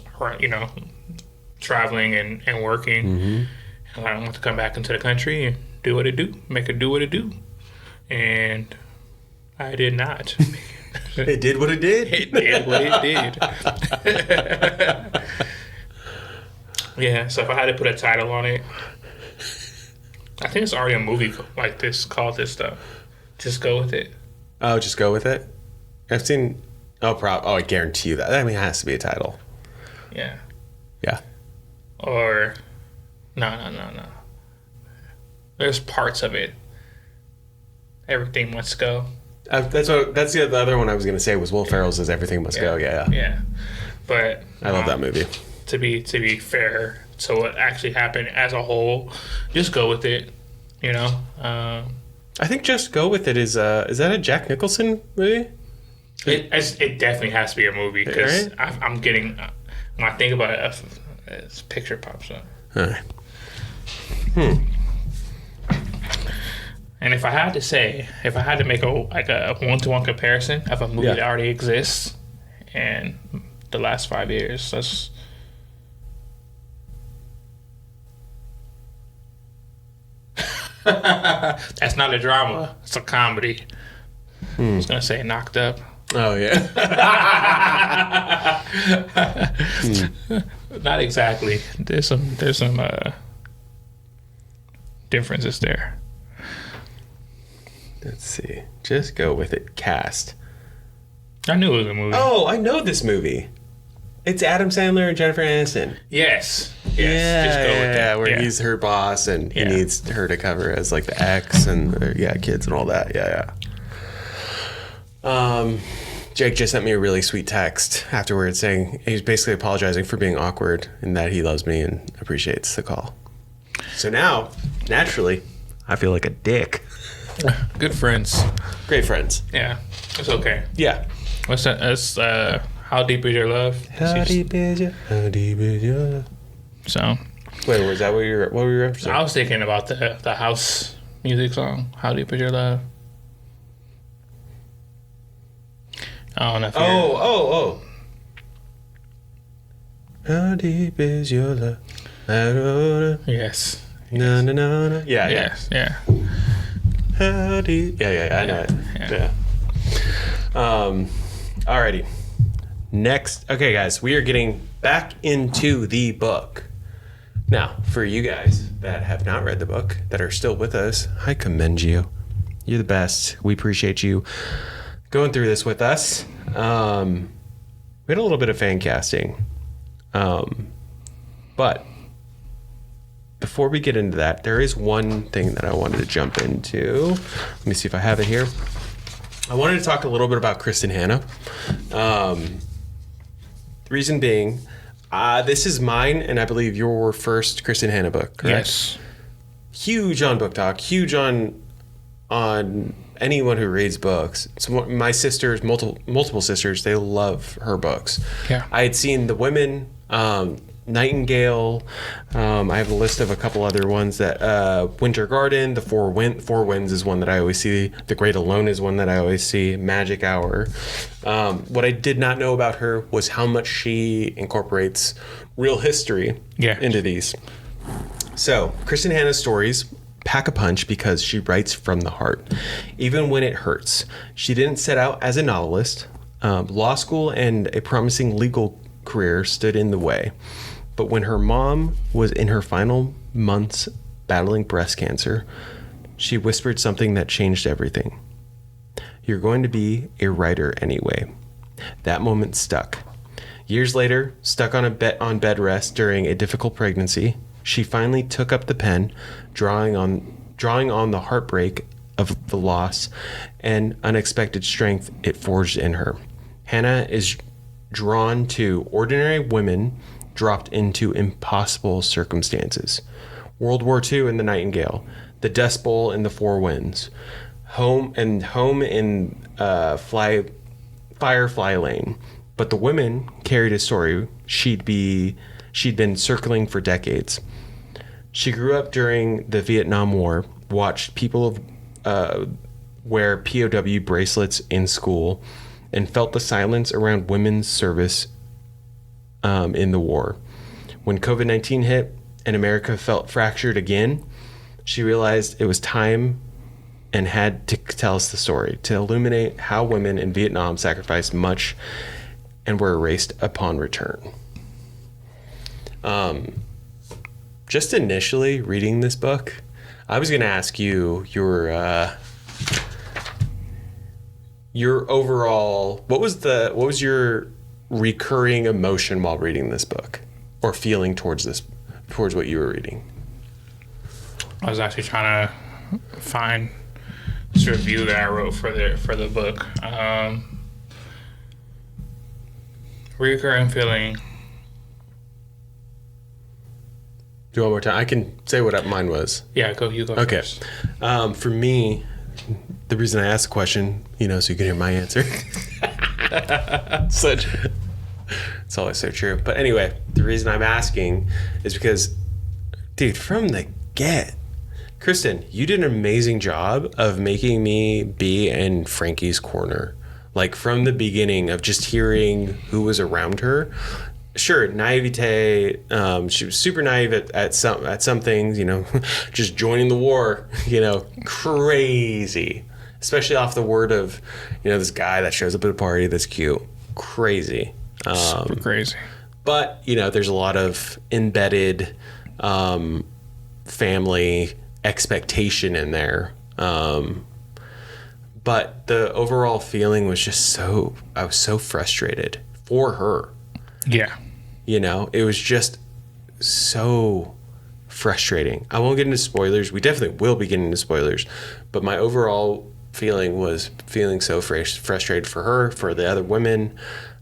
traveling and working, and I want to come back into the country and do what it do, make it do what it do, and I did not. It did what it did. It did what it did. Yeah, so if I had to put a title on it, I think it's already a movie like this called this stuff. Just go with it. Oh, just go with it? I've seen... I guarantee you that. It has to be a title. Yeah. Yeah. Or no. There's parts of it. Everything Must Go. That's the other one I was gonna say was Will Ferrell's is Everything Must Go. Yeah. But I love that movie. To be fair to what actually happened as a whole, just go with it. You know. I think Just Go With It is that a Jack Nicholson movie? It definitely has to be a movie because right? I'm getting when I think about it, this picture pops up. All right. And if I had to make a one-to-one comparison of a movie that already exists and the last 5 years, that's not a drama. It's a comedy. I was gonna say Knocked Up. Oh yeah. Not exactly. There's some differences there. Let's see. Just Go With It. Cast. I knew it was a movie. Oh, I know this movie. It's Adam Sandler and Jennifer Aniston. Yes. Yeah, Just go with that. Where he's her boss and he needs her to cover as like the ex and kids and all that. Yeah. Jake just sent me a really sweet text afterwards saying he's basically apologizing for being awkward and that he loves me and appreciates the call. So now, naturally, I feel like a dick. Good friends. Great friends. Yeah. It's okay. Yeah. What's that? That's How Deep Is Your Love? How deep is your love? So. Wait, was that what you were referencing? I was thinking about the house music song, How Deep Is Your Love? I don't know if Oh. How deep is your love? Yes. No. Yeah. Yeah. How deep? Yeah. I know it. Yeah. Alrighty. Next. Okay, guys, we are getting back into the book. Now, for you guys that have not read the book, that are still with us, I commend you. You're the best. We appreciate you going through this with us. We had a little bit of fan casting. But before we get into that, there is one thing that I wanted to jump into. Let me see if I have it here. I wanted to talk a little bit about Kristin Hannah. The reason being, this is mine, and I believe your first Kristin Hannah book, correct? Yes. Huge on Book Talk, huge on anyone who reads books. So my sisters, multiple sisters, they love her books. Yeah. I had seen The Women, Nightingale. I have a list of a couple other ones that Winter Garden, The Four Winds is one that I always see. The Great Alone is one that I always see. Magic Hour. What I did not know about her was how much she incorporates real history into these. So Kristin Hannah's stories pack a punch because she writes from the heart, even when it hurts. She didn't set out as a novelist. Law school and a promising legal career stood in the way. But when her mom was in her final months battling breast cancer, she whispered something that changed everything. You're going to be a writer anyway. That moment stuck. Years later, stuck on bed rest during a difficult pregnancy, she finally took up the pen, drawing on the heartbreak of the loss and unexpected strength it forged in her. Hannah is drawn to ordinary women dropped into impossible circumstances. World War II in The Nightingale, the Dust Bowl in The Four Winds, home in Firefly Lane. But the women carried a story she'd been circling for decades. She grew up during the Vietnam War, watched people wear POW bracelets in school, and felt the silence around women's service in the war. When COVID-19 hit and America felt fractured again, she realized it was time and had to tell us the story, to illuminate how women in Vietnam sacrificed much and were erased upon return. Just initially reading this book, I was going to ask you your overall, what was your recurring emotion while reading this book or feeling towards this towards what you were reading? I was actually trying to find this review that I wrote for the book. Recurring feeling. Do you want more time? I can say what mine was. Yeah, you go Okay. first. For me, the reason I asked the question, so you can hear my answer. It's always so true. But anyway, the reason I'm asking is because, dude, from the get, Kristin, you did an amazing job of making me be in Frankie's corner. Like from the beginning of just hearing who was around her. Sure, naivete. She was super naive at some things, just joining the war, crazy. Especially off the word of, this guy that shows up at a party that's cute. Crazy. Super crazy. But, there's a lot of embedded family expectation in there. But the overall feeling was just I was so frustrated for her. Yeah. It was just so frustrating. I won't get into spoilers. We definitely will be getting into spoilers. But my overall feeling was feeling so frustrated for her, for the other women,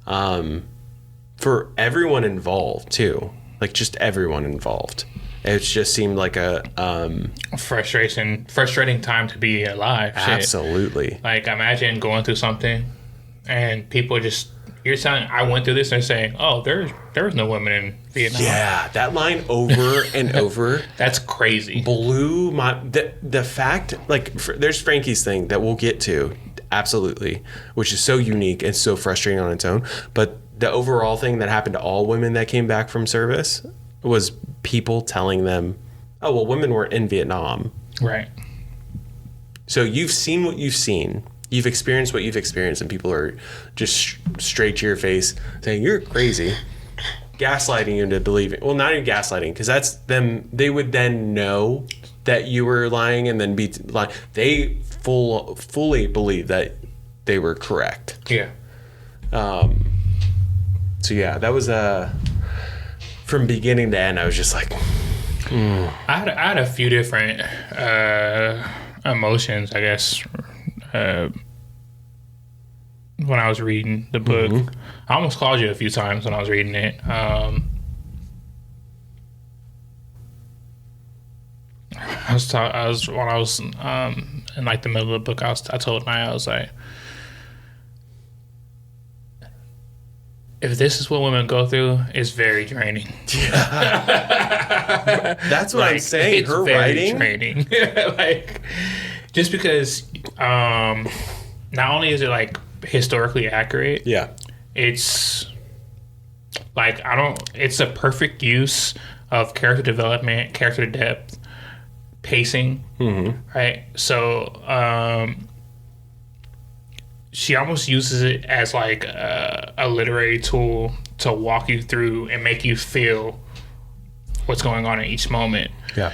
for everyone involved too. Like just everyone involved. It just seemed like a frustrating time to be alive. Absolutely. Shit. Like imagine going through something and people just, you're telling, I went through this, and they're saying, oh, there was no women in Vietnam. Yeah, that line over and over. That's crazy. Blew my, the fact, like, there's Frankie's thing that we'll get to, absolutely, which is so unique and so frustrating on its own. But the overall thing that happened to all women that came back from service was people telling them, oh, well, women weren't in Vietnam. Right. So you've seen what you've seen. You've experienced what you've experienced, and people are just straight to your face saying, you're crazy. Gaslighting you into believing. Well, not even gaslighting, because that's them. They would then know that you were lying and then be lying. They fully believe that they were correct. Yeah. So, yeah, that was from beginning to end, I was just like... I had a few different emotions, I guess, when I was reading the book. Mm-hmm. I almost called you a few times when I was reading it. I was in like the middle of the book, I told Maya, I was like, if this is what women go through, it's very draining. That's what I'm saying. It's her very writing, draining. Like, just because not only is it like historically accurate, yeah, it's like it's a perfect use of character development, character depth, pacing, mm-hmm. right? So she almost uses it as like a literary tool to walk you through and make you feel what's going on in each moment. Yeah.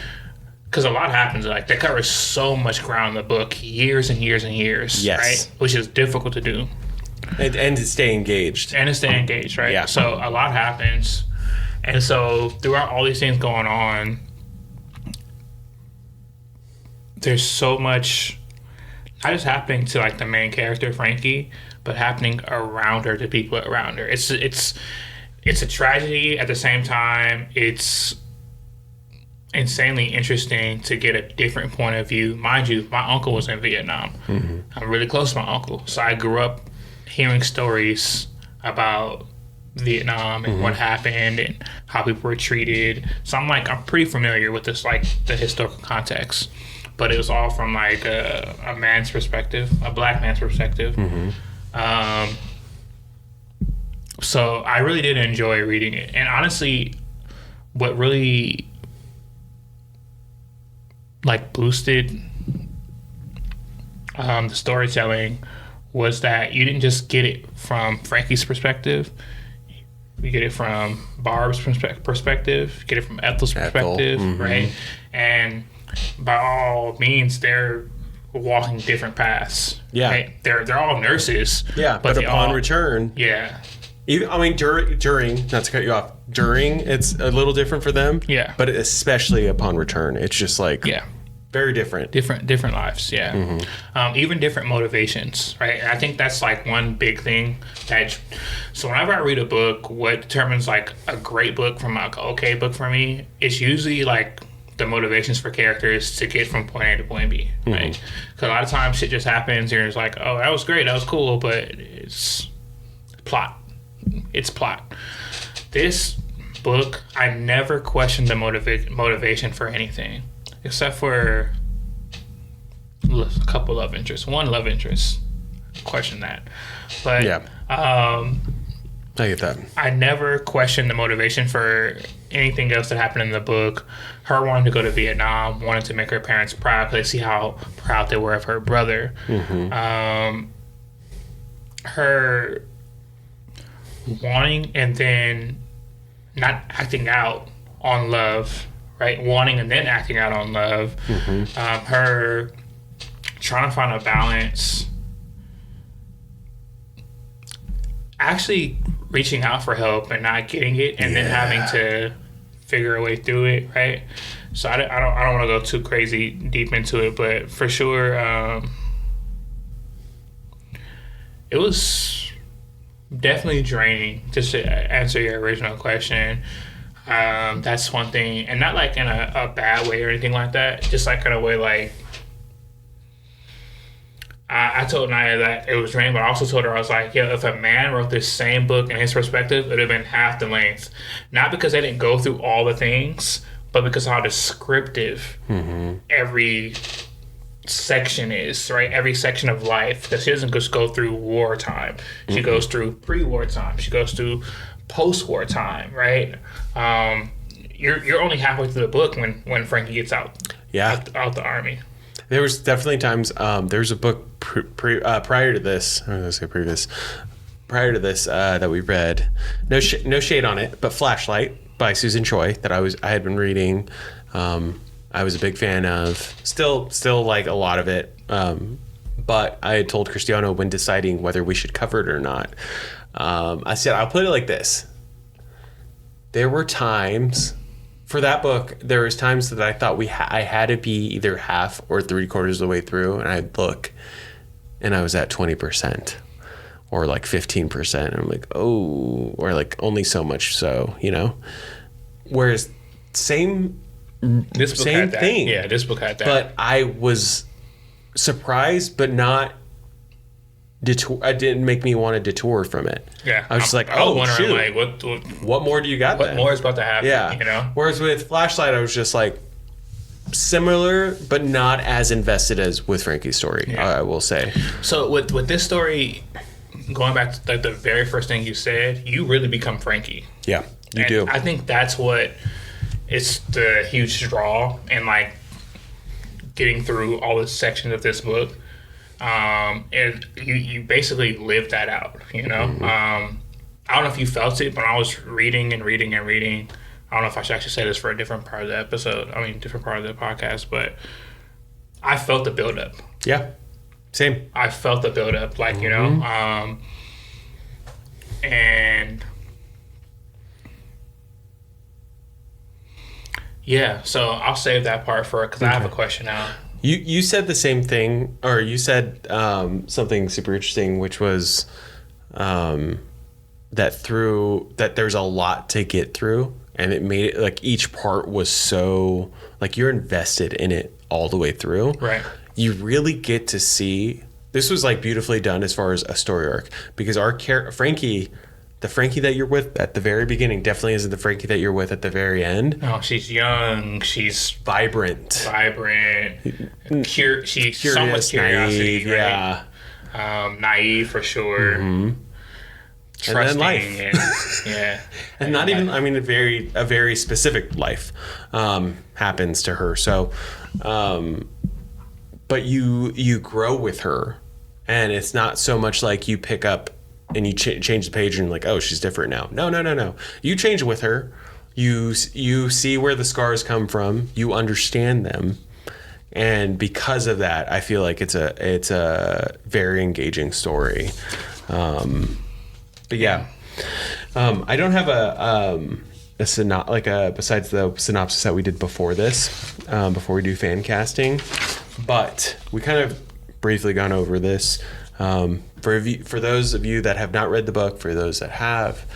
Because a lot happens. Like, they cover so much ground in the book, years and years and years, yes. right? Which is difficult to do. And to stay engaged. And to stay engaged, right? Yeah. So a lot happens. And so throughout all these things going on, there's so much... not just happening to like the main character Frankie, but happening around her, to people around her. It's a tragedy at the same time. It's insanely interesting to get a different point of view. Mind you, my uncle was in Vietnam. Mm-hmm. I'm really close to my uncle, so I grew up hearing stories about Vietnam and mm-hmm. what happened and how people were treated. So I'm pretty familiar with this, like the historical context. But it was all from like a man's perspective, a black man's perspective. Mm-hmm. So I really did enjoy reading it. And honestly, what really like boosted the storytelling was that you didn't just get it from Frankie's perspective. You get it from Barb's perspective, get it from Ethel's perspective, mm-hmm. right? And by all means, they're walking different paths. Yeah, right? They're all nurses. Yeah, but upon return, yeah, Even, I mean, during, not to cut you off, during, it's a little different for them. Yeah. But especially upon return, it's just like, very different. Different lives, yeah. Even different motivations, right? And I think that's like one big thing so whenever I read a book, what determines like a great book from like an okay book for me is usually like the motivations for characters to get from point A to point B, right? Because a lot of times shit just happens and it's like, oh, that was great, that was cool, but it's plot. It's plot. This book, I never questioned the motivation for anything, except for a couple love interests. One love interest, question that. But I get that. I never questioned the motivation for anything else that happened in the book. Her wanting to go to Vietnam, wanting to make her parents proud because they see how proud they were of her brother. Her wanting and then not acting out on love, right? Wanting and then acting out on love. Her trying to find a balance. Actually reaching out for help and not getting it, and then having to figure a way through it, right? So I don't want to go too crazy deep into it, but for sure, it was definitely draining. Just to answer your original question, that's one thing, and not like in a bad way or anything like that. Just like in a way like. I told Naya that it was draining, but I also told her, I was like, if a man wrote this same book in his perspective, it would have been half the length. Not because they didn't go through all the things, but because how descriptive every section is, right? Every section of life. Because she doesn't just go through wartime. She goes through pre-war time. She goes through post-war time, right? You're only halfway through the book when Frankie gets out the army. There was definitely times. There's a book prior to this. I was gonna say previous. Prior to this, that we read. No shade on it, but Flashlight by Susan Choi that I had been reading. I was a big fan of. Still like a lot of it. But I had told Cristiano when deciding whether we should cover it or not. I said I'll put it like this. There were times. For that book, there was times that I thought I had to be either half or 3/4 of the way through, and I'd look, and I was at 20% or like 15%, and I'm like, oh, or like only so much, so Whereas same thing. Yeah, this book had that. But I was surprised, but not. It didn't make me want to detour from it. Yeah, I was just like, shoot. Like, what more do you got? What more is about to happen? Yeah, Whereas with Flashlight, I was just like similar, but not as invested as with Frankie's story. Yeah. I will say. So with this story, going back to like the very first thing you said, you really become Frankie. Yeah, you do. I think that's what is the huge draw in like getting through all the sections of this book. And you basically live that out, I don't know if you felt it, but I was reading and reading and reading. I don't know if I should actually say this for a different part of the episode. Different part of the podcast, but I felt the buildup. Yeah, same. I felt the buildup, like, and yeah, so I'll save that part for it because I have a question now. You said the same thing, or you said something super interesting, which was that there's a lot to get through, and it made it like each part was so like you're invested in it all the way through. Right. You really get to see this was like beautifully done as far as a story arc, because our Frankie. The Frankie that you're with at the very beginning definitely isn't the Frankie that you're with at the very end. Oh, she's young. She's vibrant. She's curious, so much curiosity. Naive, right? Yeah. Naive for sure. Trusting and then life. And not even. A very specific life happens to her. So, but you grow with her, and it's not so much like you pick up. And you change the page and like, oh, she's different now. No. You change with her. You see where the scars come from. You understand them, and because of that, I feel like it's a very engaging story. But yeah, I don't have besides the synopsis that we did before this, before we do fan casting, but we kind of briefly gone over this. For those of you that have not read the book, for those that have,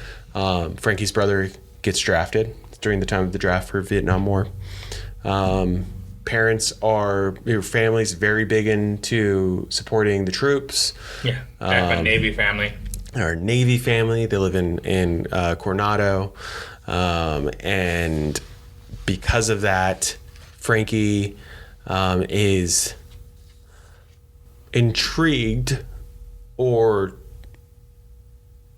Frankie's brother gets drafted during the time of the draft for Vietnam War. Family's very big into supporting the troops. Yeah, a Navy family. Our Navy family. They live in Coronado. And because of that, Frankie is intrigued, or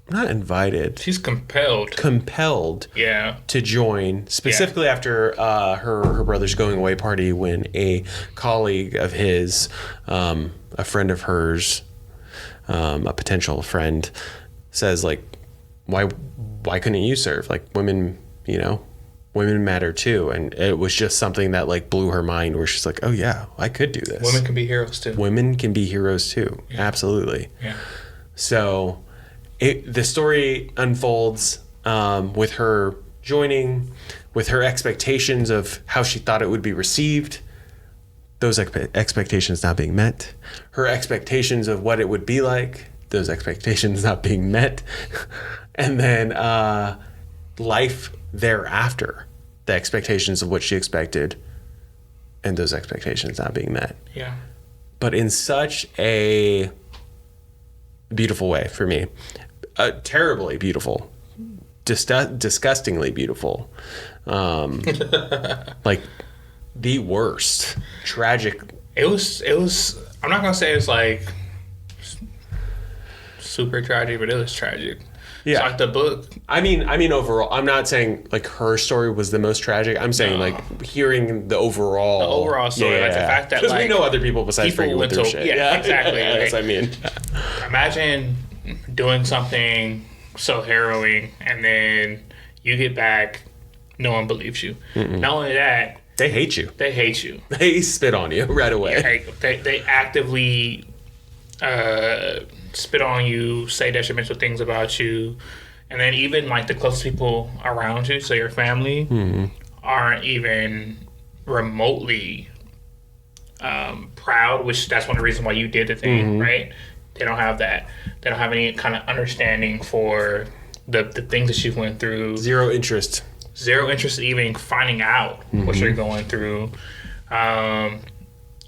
not invited. She's compelled. Yeah. To join, specifically after her brother's going away party, when a colleague of his, a friend of hers, a potential friend, says, like, why couldn't you serve? Like, women matter too. And it was just something that, like, blew her mind, where she's like, oh yeah, I could do this. Women can be heroes too. Yeah. Absolutely. Yeah. So the story unfolds with her joining, with her expectations of how she thought it would be received, those expectations not being met, her expectations of what it would be like, those expectations not being met, and then life thereafter, the expectations of what she expected, and those expectations not being met. Yeah. But in such a beautiful way for me. Terribly beautiful. Disgustingly beautiful. Like the worst. Tragic. It was I'm not gonna say it's like super tragic, but it was tragic. Yeah. It's like the book. I mean overall, I'm not saying like her story was the most tragic. I'm saying like hearing the overall story, like the fact that, because we know other people besides Frankie went through shit. Yeah, exactly. That's what I mean. Imagine doing something so harrowing, and then you get back, no one believes you. Not only that, they hate you. They spit on you right away. They actively spit on you, say detrimental things about you, and then even like the closest people around you, so your family, aren't even remotely proud, which that's one of the reasons why you did the thing, right? They don't have that. They don't have any kind of understanding for the things that you went through. Zero interest in even finding out what you're going through.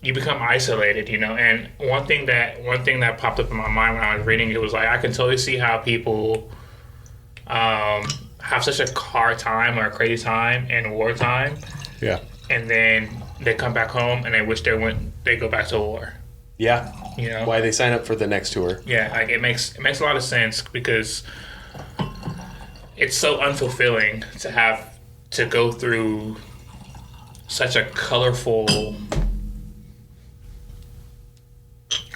You become isolated, and one thing that popped up in my mind when I was reading it was like, I can totally see how people have such a hard time or a crazy time in wartime. Yeah. And then they come back home and they wish they go back to war. Yeah. Why they sign up for the next tour. Yeah, like it makes a lot of sense, because it's so unfulfilling to have to go through such a colorful,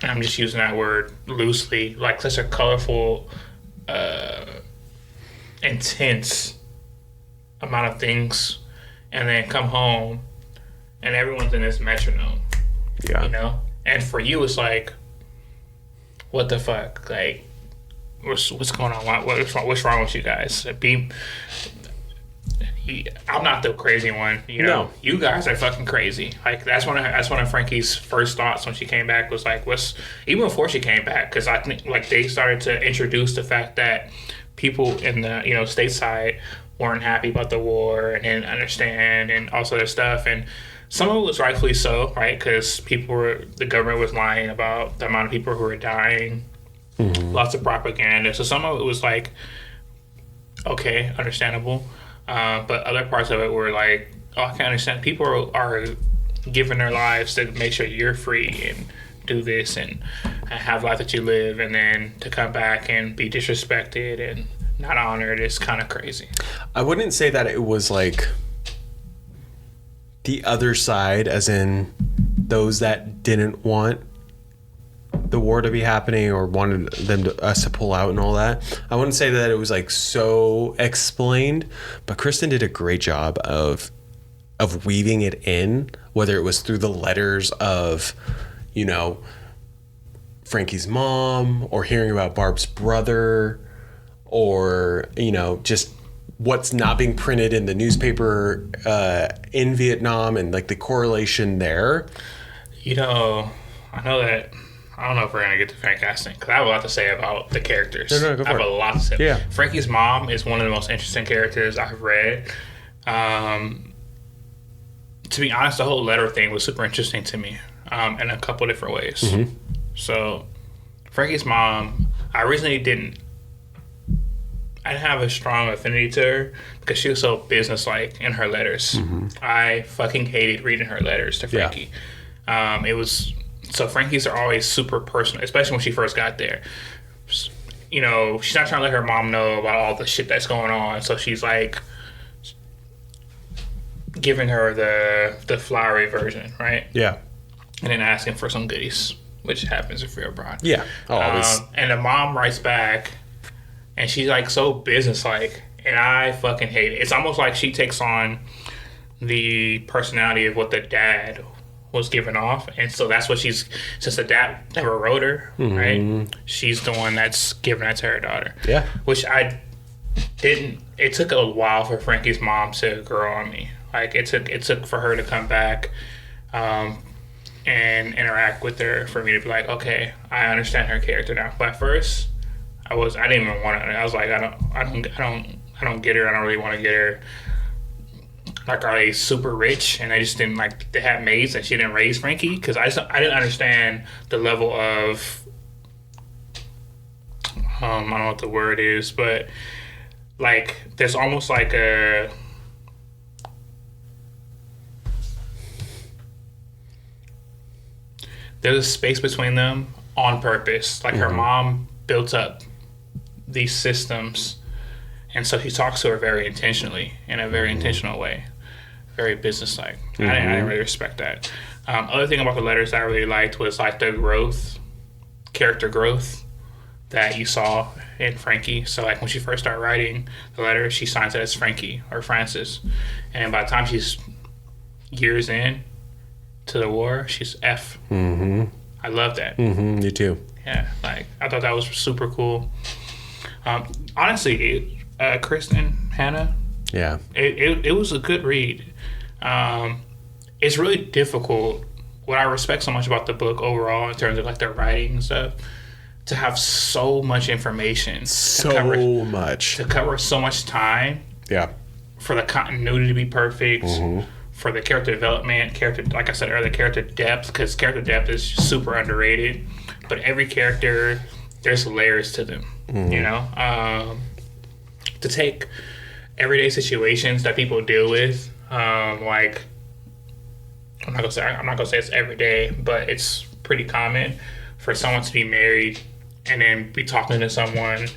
I'm just using that word loosely, like such a colorful, intense amount of things, and then come home and everyone's in this metronome. Yeah. And for you, it's like, what the fuck? Like, what's going on? What's wrong with you guys? I'm not the crazy one. No. You guys are fucking crazy. Like, that's one of Frankie's first thoughts when she came back, was like, even before she came back, because I think like they started to introduce the fact that people in the stateside weren't happy about the war and didn't understand and all sort of stuff, and some of it was rightfully so, right? Because the government was lying about the amount of people who were dying. Lots of propaganda. So some of it was like, okay, understandable. But other parts of it were like, oh, I can understand. People are giving their lives to make sure you're free and do this and have life that you live, and then to come back and be disrespected and not honored is kind of crazy. I wouldn't say that it was like the other side, as in those that didn't want the war to be happening or wanted us to pull out and all that. I wouldn't say that it was like so explained, but Kristin did a great job of weaving it in, whether it was through the letters of, Frankie's mom, or hearing about Barb's brother, or, you know, just what's not being printed in the newspaper in Vietnam and like the correlation there. You know, I know that. I don't know if we're gonna get to fan casting because I have a lot to say about the characters. No, go for I have it. a lot to say. Yeah. Frankie's mom is one of the most interesting characters I've read. To be honest, the whole letter thing was super interesting to me in a couple different ways. Mm-hmm. So, Frankie's mom, I originally didn't have a strong affinity to her because she was so businesslike in her letters. Mm-hmm. I fucking hated reading her letters to Frankie. It was so Frankie's are always super personal, especially when she first got there. You know, she's not trying to let her mom know about all the shit that's going on, so she's like giving her the flowery version, right? Yeah. And then asking for some goodies, which happens if you're abroad. Yeah. Always. And the mom writes back, and she's like so businesslike, and I fucking hate it. It's almost like she takes on the personality of what the dad was giving off, and so that's what since the dad never wrote her, right? She's the one that's giving that to her daughter. Yeah. Which I didn't. It took a while for Frankie's mom to grow on me. Like it took for her to come back, and interact with her for me to be like, okay, I understand her character now. But at first, I didn't even want to. I was like, I don't get her. I don't really want to get her. Like, are they super rich and they just didn't like they had maids and she didn't raise Frankie? Because I didn't understand the level of I don't know what the word is, but like there's almost like there's a space between them on purpose. Like her mom built up these systems, and so he talks to her very intentionally in a very intentional way, very businesslike. I didn't really respect that. Other thing about the letters that I really liked was like the character growth that you saw in Frankie. So like when she first started writing the letter, she signs it as Frankie or Francis, and by the time she's years in to the war, she's F. I love that. Me too. Yeah, like I thought that was super cool. Honestly, Kristin Hannah, Yeah. it was a good read. It's really difficult. What I respect so much about the book overall, in terms of like their writing and stuff, to have so much information, to cover so much time, Yeah. for the continuity to be perfect, for the character development, like I said earlier, character depth, because character depth is super underrated. But every character, there's layers to them, you know. To take everyday situations that people deal with, like I'm not gonna say it's every day, but it's pretty common for someone to be married and then be talking to someone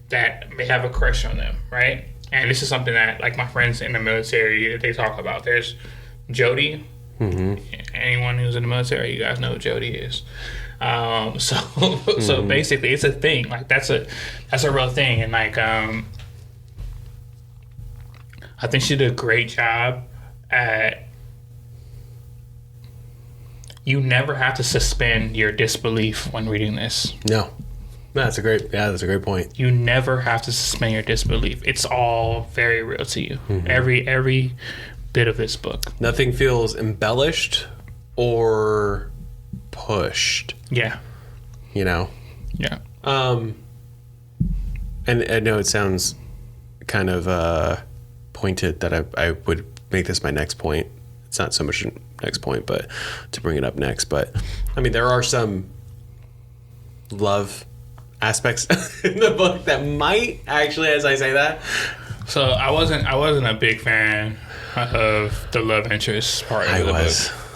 that may have a crush on them, right? And this is something that, like, my friends in the military, they talk about. There's Jody. Anyone who's in the military, you guys know who Jody is. So basically, it's a thing. Like, that's a real thing. And, like, I think she did a great job at... You never have to suspend your disbelief when reading this. No. That's a great point. You never have to suspend your disbelief. It's all very real to you. Every bit of this book. Nothing feels embellished or pushed. Yeah. You know? Yeah. And I know it sounds kind of pointed that I would make this my next point. It's not so much next point, but to bring it up next. But I mean, there are some love aspects in the book that might actually, as I say that. So I wasn't a big fan of the love interest part of the book.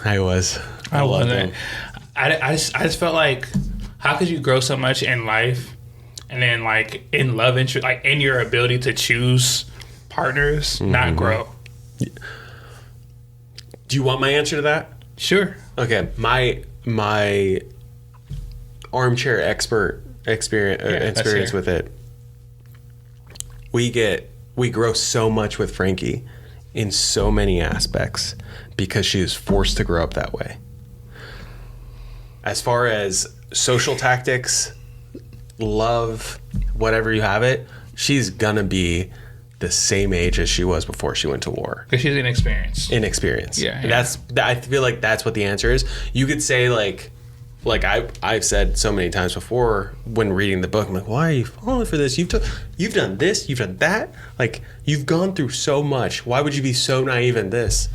I wasn't. I just felt like, how could you grow so much in life, and then like in love interest, like in your ability to choose partners, not grow? Do you want my answer to that? Sure. Okay, my armchair expert experience with it. We grow so much with Frankie in so many aspects because she was forced to grow up that way. As far as social tactics, love, whatever you have it, she's gonna be the same age as she was before she went to war. Because she's inexperienced. Yeah. I feel like that's what the answer is. You could say like I've said so many times before when reading the book, I'm like, why are you falling for this? You've done this, you've done that. Like, you've gone through so much. Why would you be so naive in this?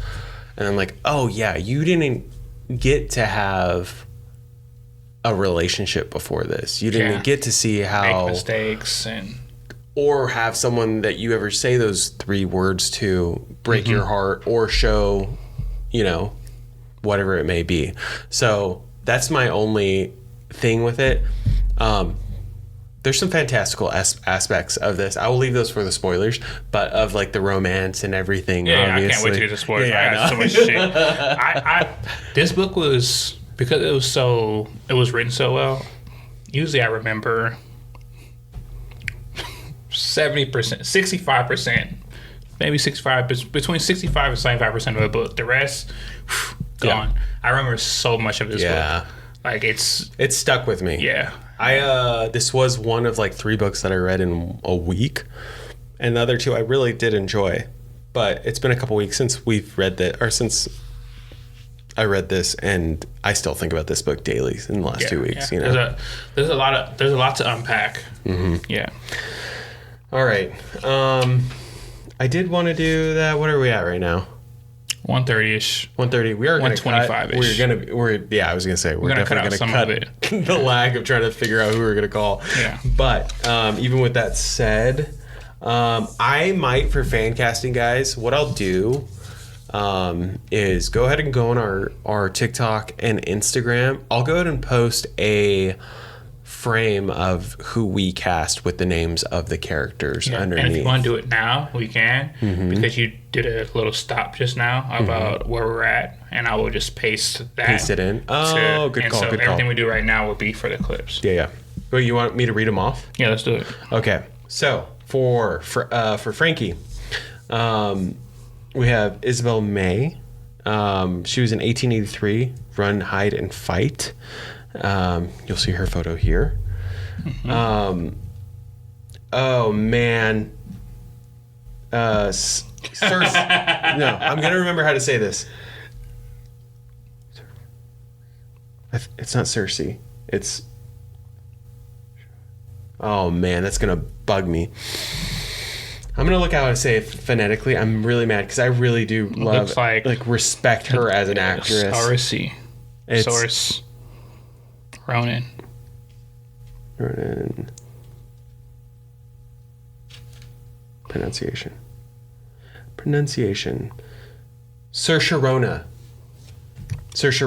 And I'm like, oh yeah, you didn't get to have a relationship before this. You didn't get to see how make mistakes or have someone that you ever say those 3 words to break your heart or show, whatever it may be. So that's my only thing with it. There's some fantastical aspects of this. I will leave those for the spoilers, but of like the romance and everything. Yeah, I can't wait to get the spoilers. I got so much shit. This book was, because it was written so well. Usually I remember 70%, 65%, maybe 65, between 65 and 75% of the book. The rest, gone. Yeah. I remember so much of this book. Like it stuck with me. Yeah. This was one of like 3 books that I read in a week, and the other 2 I really did enjoy. But it's been a couple weeks since we've read that, or since I read this, and I still think about this book daily in the last 2 weeks. Yeah. There's a lot to unpack. Mm-hmm. Yeah. All right. I did want to do that. What are we at right now? 130-ish. 130. We are going to 125-ish. I was going to say, we're definitely going to cut the lag of trying to figure out who we're going to call. Yeah. But even with that said, I might, for fan casting guys, what I'll do is go ahead and go on our TikTok and Instagram. I'll go ahead and post a frame of who we cast with the names of the characters underneath. And if you want to do it now, we can, because you did a little stop just now about where we're at, and I will just paste it in. Oh, good call. Everything we do right now will be for the clips. Yeah. Well, you want me to read them off? Yeah, let's do it. Okay. So for Frankie, we have Isabel May. She was in 1883. Run, Hide, and Fight. You'll see her photo here. Oh man. Cersei. No, I'm gonna remember how to say this. It's not Cersei. It's. Oh man, that's gonna bug me. I'm gonna look how to say it phonetically. I'm really mad because I really do love, like respect her as an actress. Cersei. Source. Ronan. Pronunciation. Saoirse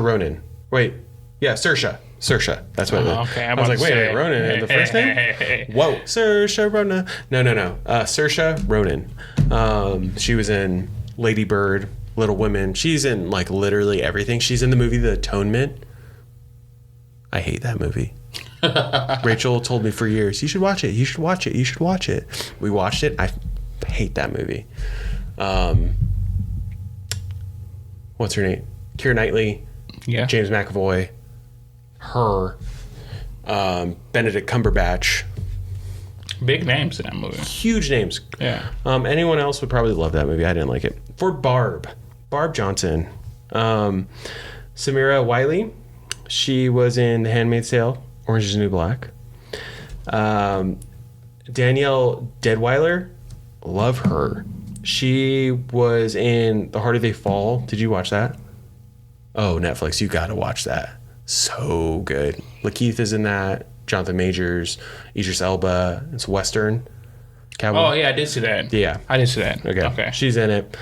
Ronan. Wait. Yeah, Saoirse. That's what it is. Okay. I was like, wait, Ronan in the first name? Whoa. Saoirse Ronan. No. Saoirse Ronan. She was in Lady Bird, Little Women. She's in like literally everything. She's in the movie The Atonement. I hate that movie. Rachel told me for years, you should watch it. We watched it. I hate that movie. What's her name? Keira Knightley. Yeah. James McAvoy. Her. Benedict Cumberbatch. Big names in that movie. Huge names. Yeah. Anyone else would probably love that movie. I didn't like it. For Barb Johnson. Samira Wiley. She was in The Handmaid's Tale, Orange is the New Black. Danielle Deadweiler, love her. She was in The Harder They Fall. Did you watch that? Oh, Netflix, you gotta watch that. So good. Lakeith is in that. Jonathan Majors, Idris Elba. It's Western. Cowboy. Oh, yeah, I did see that. Yeah. I did see that. Okay. She's in it.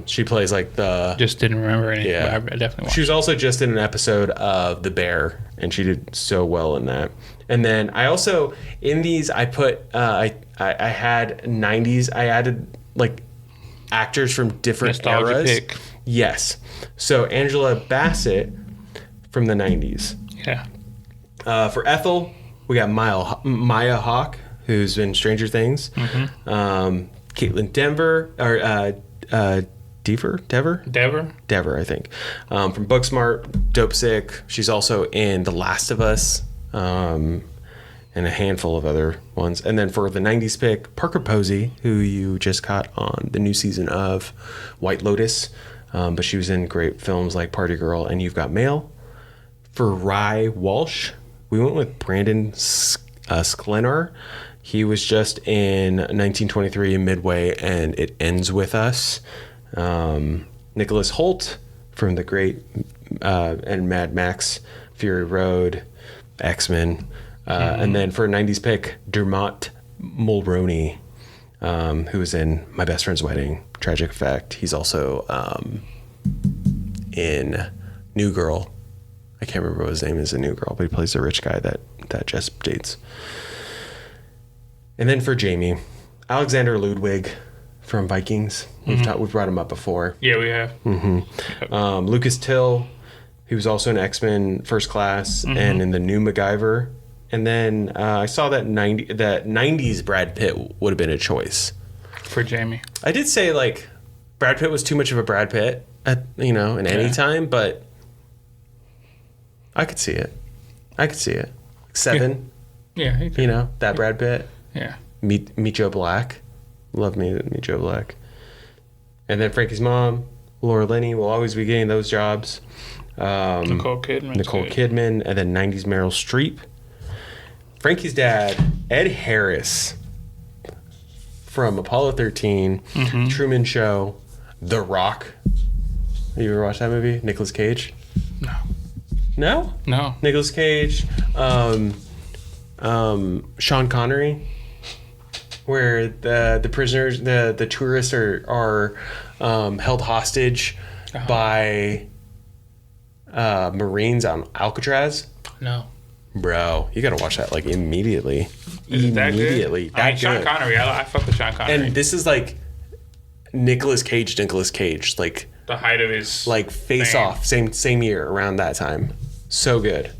She plays like the... Just didn't remember anything. Yeah. I definitely watched. She was also just in an episode of The Bear, and she did so well in that. And then I also, in these, I put... I had 90s. I added, like, actors from different nostalgia eras. Pick. Yes. So Angela Bassett from the 90s. Yeah. For Ethel, we got Maya Hawke, who's in Stranger Things. Caitlin Dever, I think. From Booksmart, Dope Sick. She's also in The Last of Us. and a handful of other ones. And then for the 90s pick, Parker Posey, who you just caught on the new season of White Lotus, but she was in great films like Party Girl and You've Got Mail. For Rye Walsh, we went with Brandon Sklenar. He was just in 1923 Midway and It Ends With Us. Nicholas Hoult from the great and Mad Max, Fury Road, X-Men. And then for a 90s pick, Dermot Mulroney, who was in My Best Friend's Wedding, Tragic Effect. He's also in New Girl. I can't remember what his name is in New Girl, but he plays the rich guy that Jess dates. And then for Jamie, Alexander Ludwig from Vikings. We've brought him up before. Yeah, we have. Lucas Till, he was also in X-Men First Class and in the new MacGyver. And then I saw that 90s Brad Pitt would have been a choice For Jamie. I did say like Brad Pitt was too much of a Brad Pitt at in any time, but I could see it. Like Seven. Yeah. That Brad Pitt. Yeah. Meet Joe Black. Love Meet Joe Black. And then Frankie's mom, Laura Linney, will always be getting those jobs. Nicole Kidman, and then 90s Meryl Streep. Frankie's dad, Ed Harris, from Apollo 13, Truman Show, The Rock. Have you ever watched that movie? Nicolas Cage? No. No? No. Nicolas Cage. Sean Connery, where the prisoners, the tourists are held hostage by Marines on Alcatraz. No. Bro, you gotta watch that like immediately. Is it that Good? I mean, Sean Connery. I fuck with Sean Connery. And this is like Nicolas Cage, like the height of his Face fame. Off, same year around that time. So good.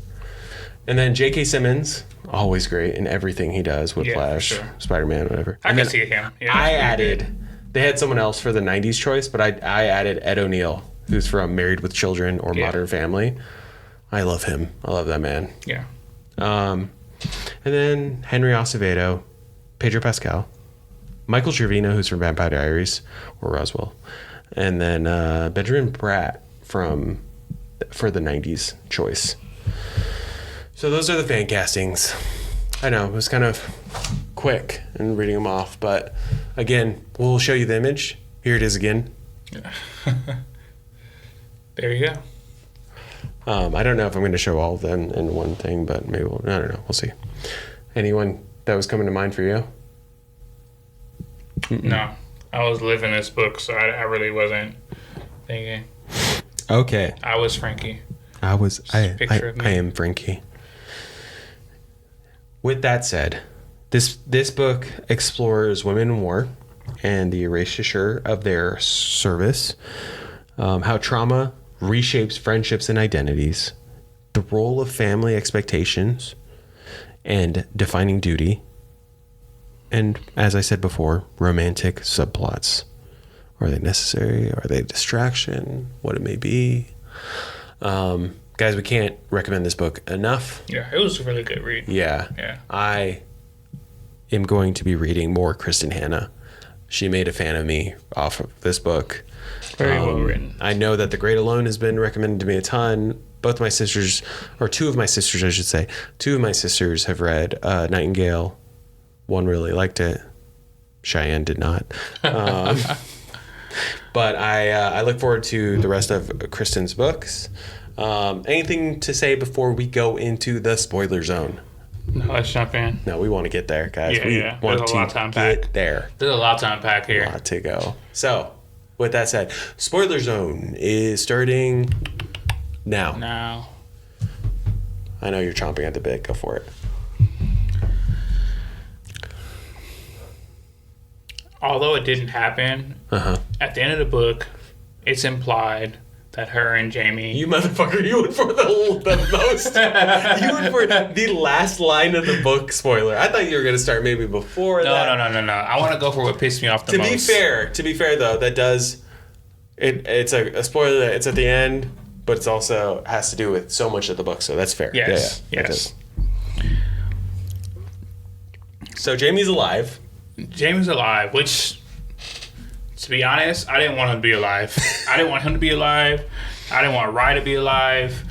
And then J.K. Simmons, always great in everything he does with Flash, for sure. Spider-Man, whatever. I can see him. Yeah, I added. They had someone else for the 90s choice, but I added Ed O'Neill, who's from Married with Children or Modern Family. I love him. I love that man. Yeah. And then Henry Acevedo, Pedro Pascal, Michael Trevino, who's from Vampire Diaries, or Roswell, and then Benjamin Bratt for the 90s choice. So those are the fan castings. I know, it was kind of quick in reading them off, but again, we'll show you the image. Here it is again. There you go. I don't know if I'm going to show all of them in one thing, but maybe I don't know. We'll see. Anyone that was coming to mind for you? No. I was living this book, so I really wasn't thinking. Okay. I was Frankie. I Picture of me. I am Frankie. With that said, this book explores women in war and the erasure of their service, how trauma reshapes friendships and identities, the role of family expectations, and defining duty, and, as I said before, romantic subplots. Are they necessary? Are they a distraction? What it may be. Guys, we can't recommend this book enough. Yeah, it was a really good read. Yeah. I am going to be reading more Kristin Hannah. She made a fan of me off of this book. Very well written. I know that The Great Alone has been recommended to me a ton. Both my sisters, or two of my sisters, I should say, two of my sisters have read Nightingale. One really liked it. Cheyenne did not. But I look forward to the rest of Kristin's books. Anything to say before we go into the spoiler zone? No, let's jump in. No, we want to get there, guys. Yeah, we yeah. want There's a to lot to get unpack. there. There's a lot to unpack here. A lot to go. So, with that said, spoiler zone is starting now. Now. I know you're chomping at the bit. Go for it. Although it didn't happen, at the end of the book, it's implied that her and Jamie... You motherfucker, you went for the most. You went for the last line of the book spoiler. I thought you were going to start maybe before that. No. I want to go for what pissed me off the most. To be fair though, that does... It's a spoiler that it's at the end, but it's also has to do with so much of the book, so that's fair. Yes. Yeah. So Jamie's alive. Jamie's alive, which, to be honest, I didn't want him to be alive. I didn't want him to be alive. I didn't want Rye to be alive.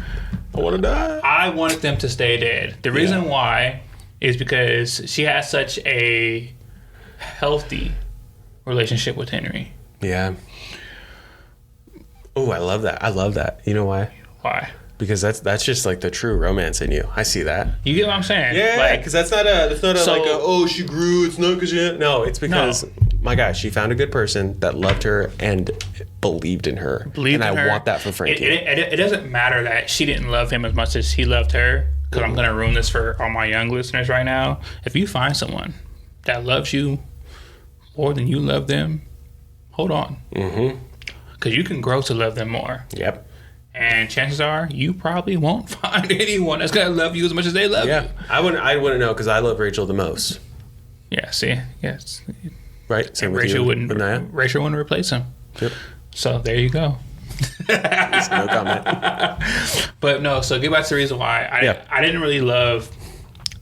I want to die. I wanted them to stay dead. The reason why is because she has such a healthy relationship with Henry. Yeah. Oh, I love that. I love that. You know why? Why? Because that's just like the true romance in you. I see that. You get what I'm saying? Yeah, because that's not a oh, she grew. It's not because no, it's because my gosh, she found a good person that loved her and believed in her. I want that for Frankie. It doesn't matter that she didn't love him as much as he loved her. Because I'm gonna ruin this for all my young listeners right now. If you find someone that loves you more than you love them, hold on. Because you can grow to love them more. Yep. And chances are you probably won't find anyone that's gonna love you as much as they love you. I wouldn't know because I love Rachel the most. Yeah. See. Yes. Right. Same with Rachel you, wouldn't. Rachel wouldn't replace him. Yep. So there you go. No comment. But no. So get back to the reason why I didn't really love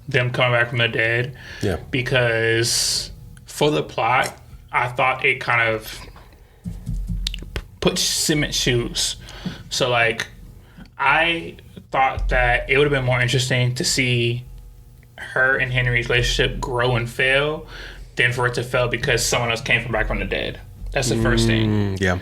them coming back from the dead. Yeah. Because for the plot, I thought it kind of put cement shoes. So, like, I thought that it would have been more interesting to see her and Henry's relationship grow and fail than for it to fail because someone else came back from the dead. That's the first thing. Yeah.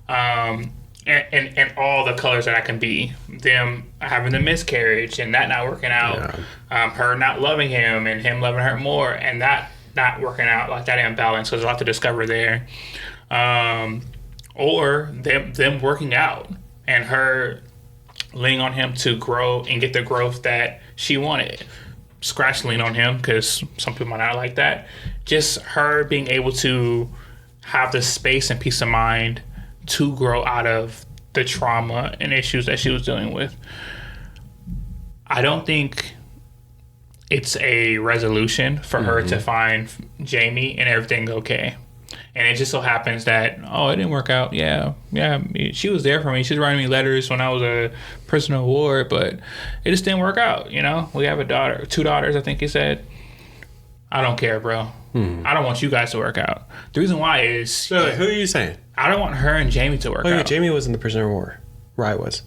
And all the colors that I can be. Them having the miscarriage and that not working out. Yeah. Her not loving him and him loving her more and that not working out, like that imbalance. So there's a lot to discover there. Or them working out and her leaning on him to grow and get the growth that she wanted. Scratch lean on him because some people might not like that. Just her being able to have the space and peace of mind to grow out of the trauma and issues that she was dealing with. I don't think it's a resolution for her to find Jamie and everything okay. And it just so happens that, it didn't work out. Yeah, she was there for me. She was writing me letters when I was a prisoner of war, but it just didn't work out, you know? We have a daughter, 2 daughters, I think he said. I don't care, bro. I don't want you guys to work out. The reason why is... So, who are you saying? I don't want her and Jamie to work out. Yeah, Jamie was in the prisoner of war. Rye was.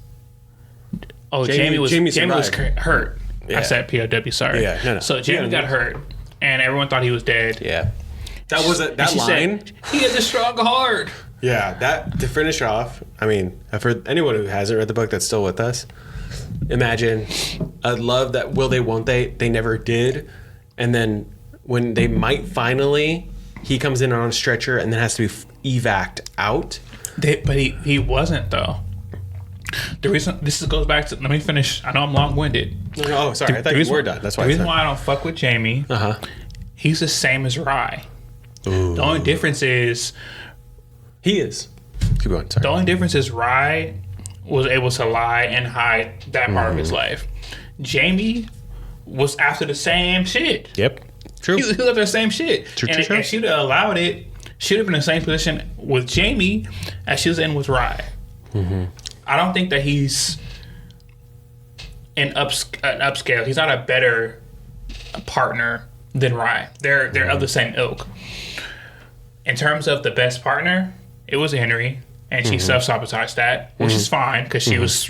Oh, Jamie was hurt. Yeah. I said POW, sorry. Yeah, no. So Jamie got hurt, and everyone thought he was dead. Yeah. That was that line. Said, he has a strong heart. Yeah, that to finish off. I mean, for anyone who hasn't read the book that's still with us, imagine a love that will they, won't they? They never did, and then when they might finally, he comes in on a stretcher and then has to be evac'd out. But he wasn't though. The reason goes back to, let me finish. I know I'm long-winded. Oh, sorry. I thought you were done. That's why. The reason why I don't fuck with Jamie. He's the same as Rye. Ooh. The only difference is he is. Keep going. Sorry. The only difference is Rye was able to lie and hide that part of his life. Jamie was after the same shit. Yep. True. He was after the same shit. True. And she'd have allowed it. She'd have been in the same position with Jamie as she was in with Rye. I don't think that he's an upscale. He's not a better partner than Rye. They're of the same ilk. In terms of the best partner, it was Henry, and she self-sabotaged that, which is fine because she was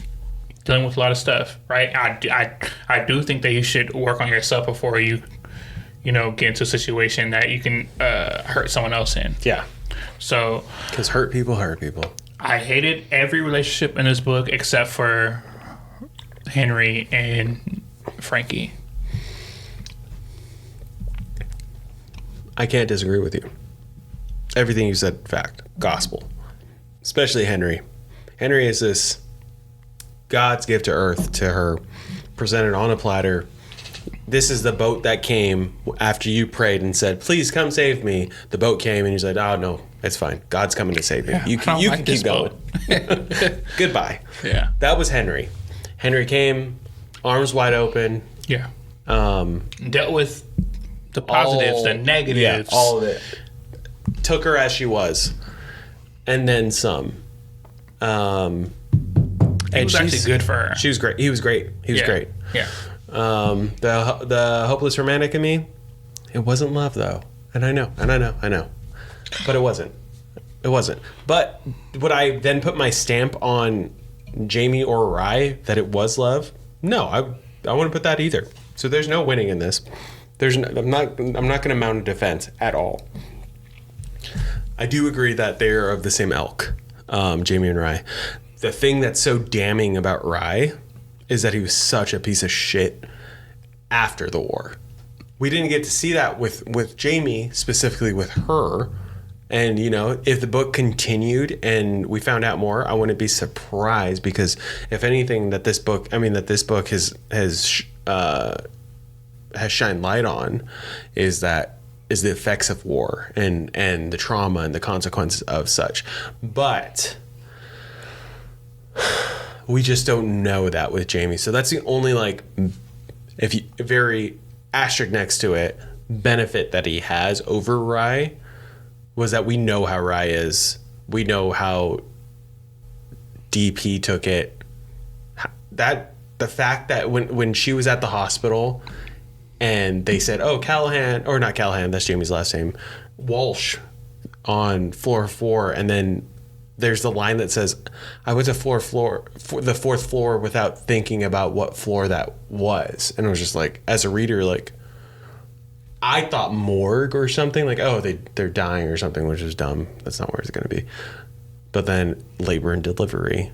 dealing with a lot of stuff, right? I do think that you should work on yourself before you get into a situation that you can hurt someone else in. Yeah. So because hurt people. I hated every relationship in this book except for Henry and Frankie. I can't disagree with you. Everything you said, fact, gospel. Especially Henry. Henry is this God's gift to earth to her, presented on a platter. This is the boat that came after you prayed and said, please come save me. The boat came and you said, oh, no, it's fine. God's coming to save you. Yeah, you can keep going. Goodbye. Yeah. That was Henry. Henry came, arms wide open. Yeah. Dealt with the positives, the negatives. Yeah, all of it. Took her as she was. And then some. And it was actually good for her. She was great. He was great. He was great. Yeah. The hopeless romantic in me, It wasn't love, though. And I know. But it wasn't. But would I then put my stamp on Jamie or Rye that it was love? No, I wouldn't put that either. So there's no winning in this. I'm not going to mount a defense at all. I do agree that they're of the same ilk, Jamie and Rye. The thing that's so damning about Rye is that he was such a piece of shit after the war. We didn't get to see that with Jamie, specifically with her. And, you know, if the book continued and we found out more, I wouldn't be surprised, because if anything that this book has shined light on is the effects of war and the trauma and the consequences of such. But we just don't know that with Jamie. So that's the only, like, if you very asterisk next to it, benefit that he has over Rye, was that we know how Rye is. We know how deep he took it. That the fact that when she was at the hospital and they said, oh, Callahan, or not Callahan, that's Jamie's last name, Walsh on floor 4, and then there's the line that says, I went to the fourth floor without thinking about what floor that was. And it was just like, as a reader, like, I thought morgue or something, like, oh, they're dying or something, which is dumb. That's not where it's going to be. But then labor and delivery,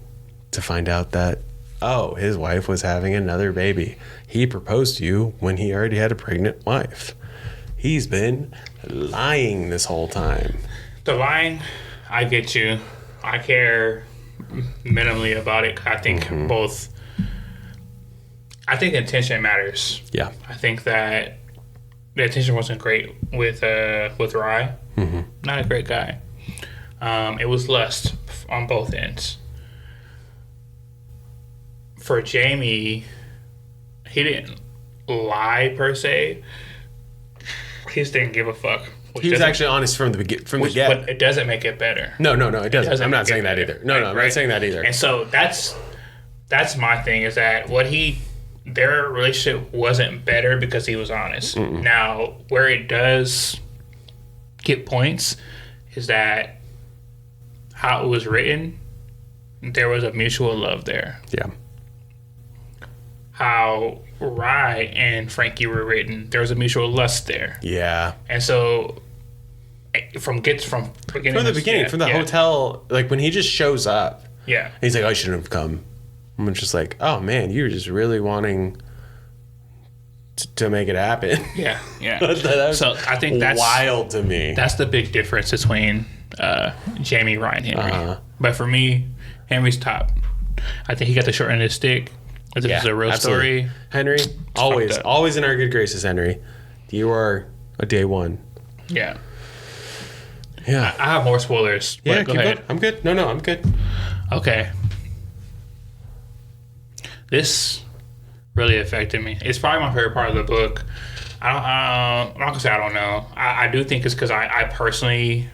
to find out that, oh, his wife was having another baby. He proposed to you when he already had a pregnant wife. He's been lying this whole time. The lying, I get you. I care minimally about it. I think I think intention matters. Yeah. I think that the intention wasn't great with Rye. Not a great guy. It was lust on both ends. For Jamie, he didn't lie per se. He just didn't give a fuck. He was actually honest from the get. But it doesn't make it better. No, it doesn't. I'm not saying that either. No, I'm not saying that either. And so that's my thing, is that their relationship wasn't better because he was honest. Now, where it does get points is that how it was written, there was a mutual love there. Yeah. How Rye and Frankie were written, there was a mutual lust there. Yeah. And so from the beginning, from the hotel, like when he just shows up, he's like, I shouldn't have come. I'm just like, oh man, you're just really wanting to make it happen. Yeah. So I think that's wild to me. That's the big difference between Jamie, Ryan, Henry. But for me, Henry's top. I think he got the short end of the stick. If this is a real story. Henry, always in our good graces, Henry. You are a day one. Yeah. Yeah. I have more spoilers. Yeah, go ahead. I'm good. No, I'm good. Okay. This really affected me. It's probably my favorite part of the book. I'm not gonna say I don't know. I do think it's because I personally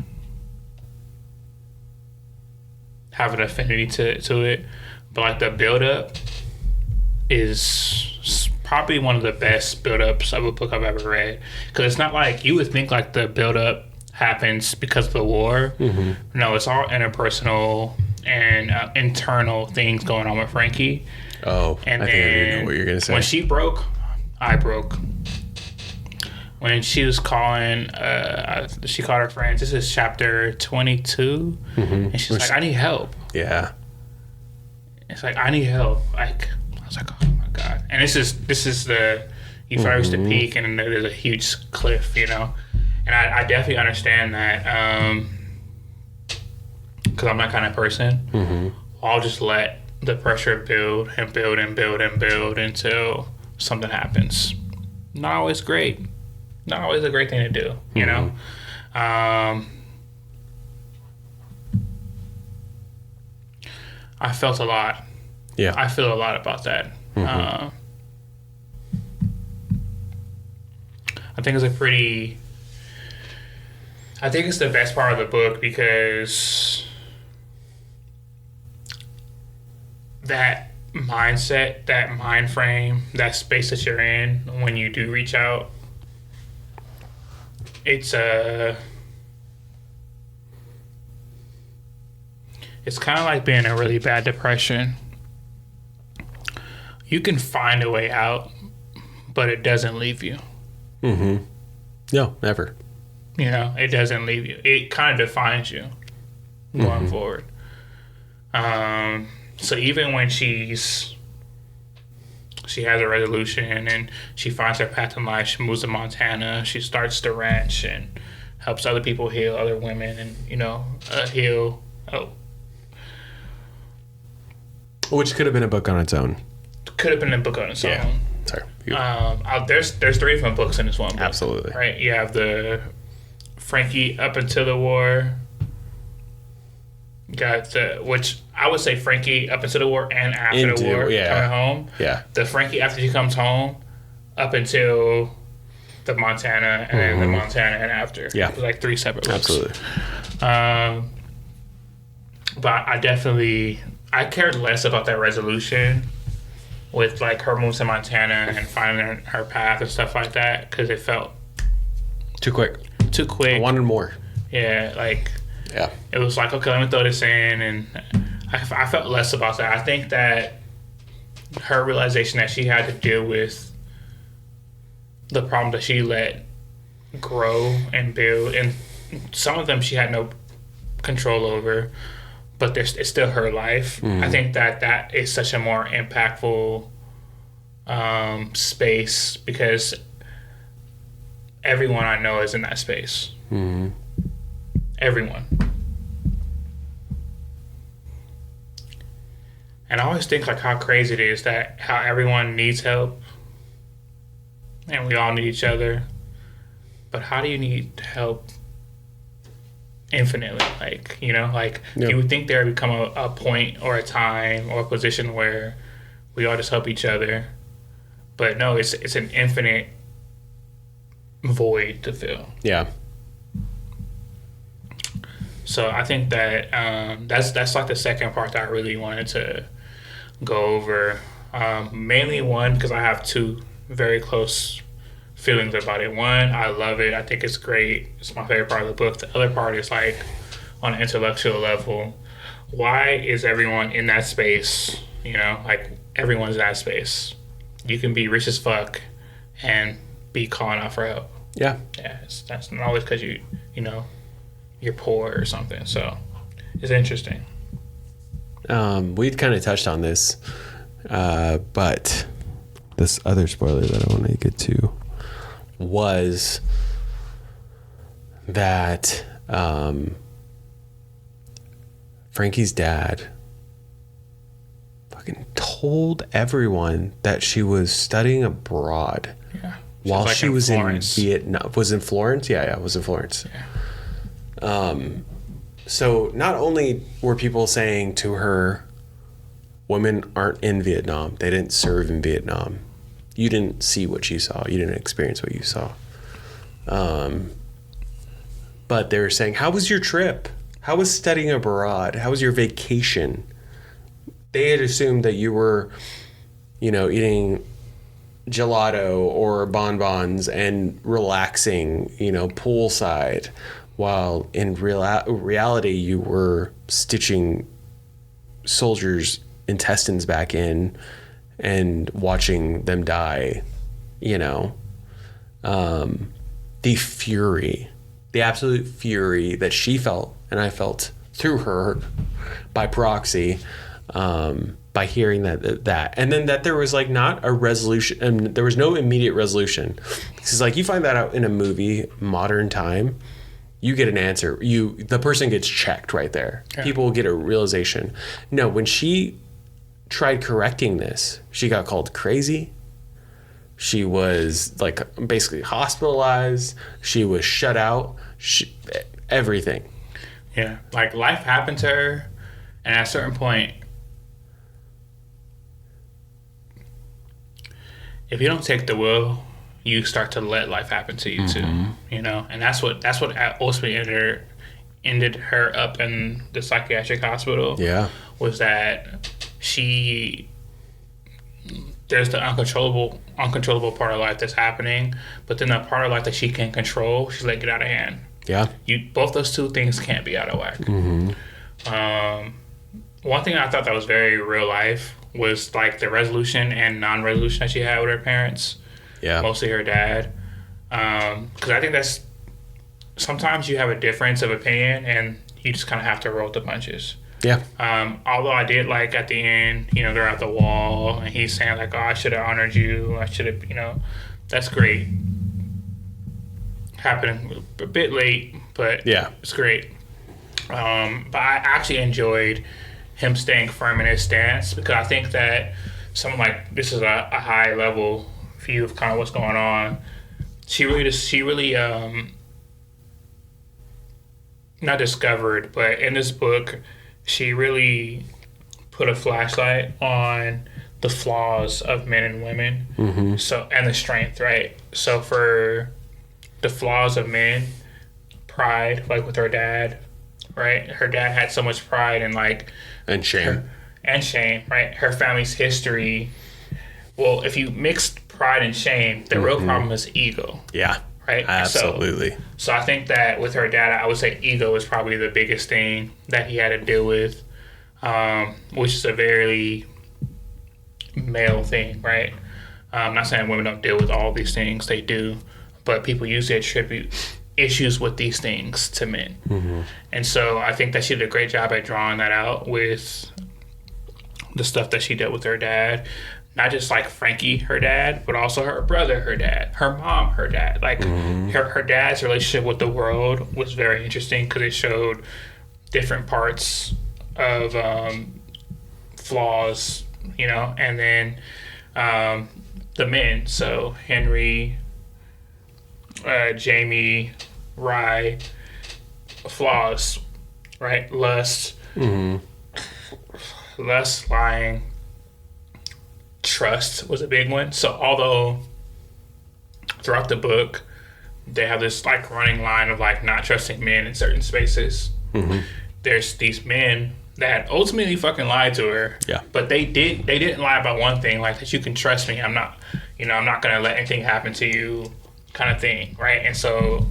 have an affinity to it. But like the build up is probably one of the best build ups of a book I've ever read. Because it's not like you would think like the build up happens because of the war. No, it's all interpersonal and internal things going on with Frankie. Oh, and I think I do know what you're gonna say. When she broke, I broke. When she was calling, she called her friends. This is chapter 22, and she's like, "I need help." Yeah. It's like, I need help. Like, I was like, oh my god. And this is the you first the peak, and then there's a huge cliff, you know. And I definitely understand that because I'm that kind of person. I'll just let the pressure build and build and build and build until something happens. Not always great. Not always a great thing to do, you know. I felt a lot. Yeah. I feel a lot about that. I think it's the best part of the book because that mindset, that mind frame, that space that you're in when you do reach out it's kind of like being in a really bad depression. You can find a way out, but it doesn't leave you. Mm-hmm. No, never. You know, it doesn't leave you. It kind of defines you going forward. So even when she has a resolution and she finds her path in life, she moves to Montana, she starts the ranch and helps other people heal, other women, and, you know, heal. Oh. Which could have been a book on its own. Could have been a book on its own. Sorry. There's 3 different books in this one book. Absolutely. Right? You have the Frankie up until the war. You got which I would say Frankie up until the war and after the war coming home. Yeah. The Frankie after she comes home up until the Montana and then the Montana and after. Yeah. It was like 3 separate books. Absolutely. But I cared less about that resolution with like her moves to Montana and finding her path and stuff like that because it felt too quick. I wanted more. Yeah, like yeah, it was like, okay, let me throw this in, and I felt less about that. I think that her realization that she had to deal with the problem that she let grow and build, and some of them she had no control over, but it's still her life. I think that is such a more impactful space because everyone I know is in that space. Everyone. And I always think like how crazy it is that how everyone needs help and we all need each other. But how do you need help infinitely? Like, you know, like you would think there would become a point or a time or a position where we all just help each other. But no, it's an infinite void to fill. Yeah. So I think that that's like the second part that I really wanted to go over. Mainly one, because I have 2 very close feelings about it. One, I love it. I think it's great. It's my favorite part of the book. The other part is like on an intellectual level. Why is everyone in that space? You know, like everyone's in that space. You can be rich as fuck and be calling out for help. Yeah. Yeah, that's not always because you know, you're poor or something. So it's interesting. We'd kind of touched on this, but this other spoiler that I want to get to was that Frankie's dad fucking told everyone that she was studying abroad. Yeah. While she was in Vietnam. Was in Florence? Yeah, was in Florence. Yeah. So not only were people saying to her, women aren't in Vietnam, they didn't serve in Vietnam. You didn't see what you saw. You didn't experience what you saw. But they were saying, how was your trip? How was studying abroad? How was your vacation? They had assumed that you were, you know, eating gelato or bonbons and relaxing, you know, poolside, while in reality you were stitching soldiers' intestines back in and watching them die, you know. The fury, the absolute fury that she felt, and I felt through her by proxy, by hearing that, and then that there was like not a resolution, and there was no immediate resolution. Because like you find that out in a movie, modern time, you get an answer. The person gets checked right there. Yeah. People will get a realization. No, when she tried correcting this, she got called crazy. She was like basically hospitalized. She was shut out. Everything. Yeah, like life happened to her, and at a certain point, if you don't take the will, you start to let life happen to you too. You know, and that's what ultimately ended her up in the psychiatric hospital. Yeah, was that she there's the uncontrollable part of life that's happening, but then the part of life that she can control, she's like, get out of hand. Yeah. Both those two things can't be out of whack. One thing I thought that was very real life was like the resolution and non-resolution that she had with her parents. Yeah. Mostly her dad. Because I think that's sometimes you have a difference of opinion and you just kind of have to roll with the punches. Yeah. Although I did like at the end, they're at the wall and he's saying like, oh, I should have honored you. I should have, that's great. Happening a bit late, but yeah, it's great. But I actually enjoyed him staying firm in his stance because I think that someone like, this is a high level view of kind of what's going on. She really not discovered, but in this book, she really put a flashlight on the flaws of men and women. So, and the strength, right? So for the flaws of men, pride, like with her dad, right? Her dad had so much pride and like... And shame. Right? Her family's history. Well, if you mix pride and shame, the real problem is ego. Yeah. Right? Absolutely. So I think that with her dad, I would say ego is probably the biggest thing that he had to deal with, which is a very male thing, right? I'm not saying women don't deal with all these things. They do. But people usually attribute issues with these things to men. And so I think that she did a great job at drawing that out with the stuff that she did with her dad. Not just like Frankie, her dad, but also her brother, her dad, her mom, her dad. Like her dad's relationship with the world was very interesting because it showed different parts of flaws, and then the men. So Henry, Jamie, Rye, flaws, right? Lust, lying. Trust was a big one. So although throughout the book they have this like running line of like not trusting men in certain spaces, there's these men that ultimately fucking lied to her. Yeah. But they didn't lie about one thing, like that you can trust me. I'm not gonna let anything happen to you, kind of thing, right? And so,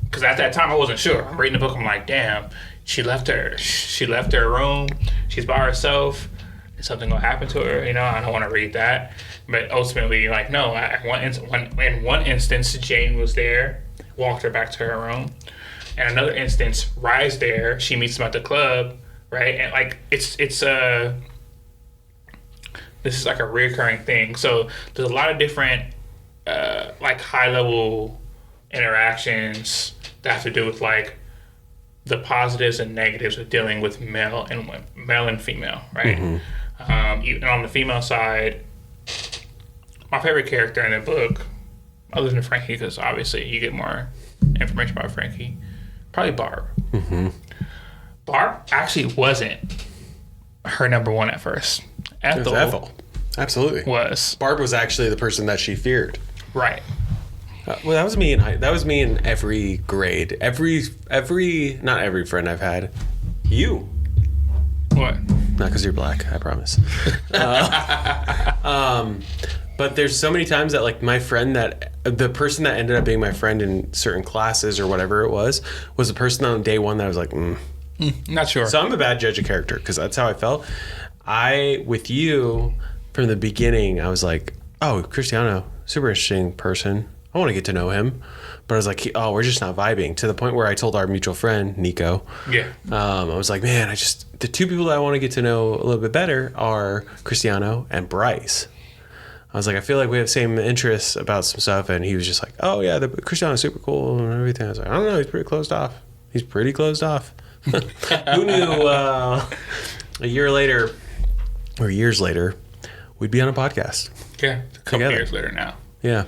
because at that time I wasn't sure. I'm reading the book. I'm like, damn, she left her room. She's by herself. Is something gonna happen to her? I don't want to read that. But ultimately, like, no. In one instance, Jane was there, walked her back to her room. And another instance, Rye's there. She meets him at the club, right? And like, it's this is like a reoccurring thing. So there's a lot of different like high level interactions that have to do with like the positives and negatives of dealing with male and female, right? Even on the female side, my favorite character in the book, other than Frankie, because obviously you get more information about Frankie, probably Barb. Barb actually wasn't her number one at first. Ethel. Absolutely. Barb was actually the person that she feared. Right. Well, that was me in every grade. Every not every friend I've had. You. What? Not because you're black, I promise. But there's so many times that like my friend the person that ended up being my friend in certain classes or whatever it was the person on day one that I was like, not sure. So I'm a bad judge of character because that's how I felt. With you from the beginning, I was like, oh, Cristiano, super interesting person. I want to get to know him. But I was like, oh, we're just not vibing, to the point where I told our mutual friend, Nico. Yeah. I was like, man, the two people that I want to get to know a little bit better are Cristiano and Bryce. I was like, I feel like we have same interests about some stuff. And he was just like, oh, yeah, Cristiano's super cool and everything. I was like, I don't know, he's pretty closed off. Who knew a year later, or years later, we'd be on a podcast. Yeah, a couple years later now. Yeah.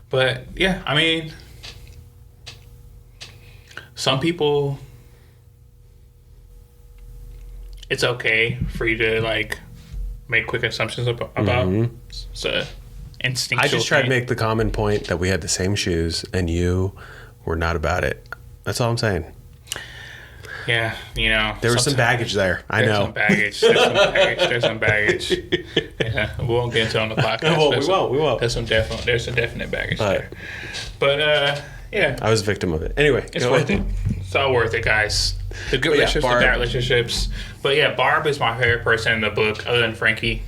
But, yeah, I mean, some people, it's okay for you to, like, make quick assumptions about. It's a instinctual I just tried to thing. make the common point that we had the same shoes and you were not about it. That's all I'm saying. Yeah, you know. There was some baggage there. I know. Some baggage. There's some baggage. Yeah, we won't get into it on the podcast. Well, we won't. There's some definite baggage there. But, yeah. I was a victim of it. Anyway. It's worth it. It's all worth it, guys. The good relationships, the bad relationships. But, yeah, Barb is my favorite person in the book, other than Frankie.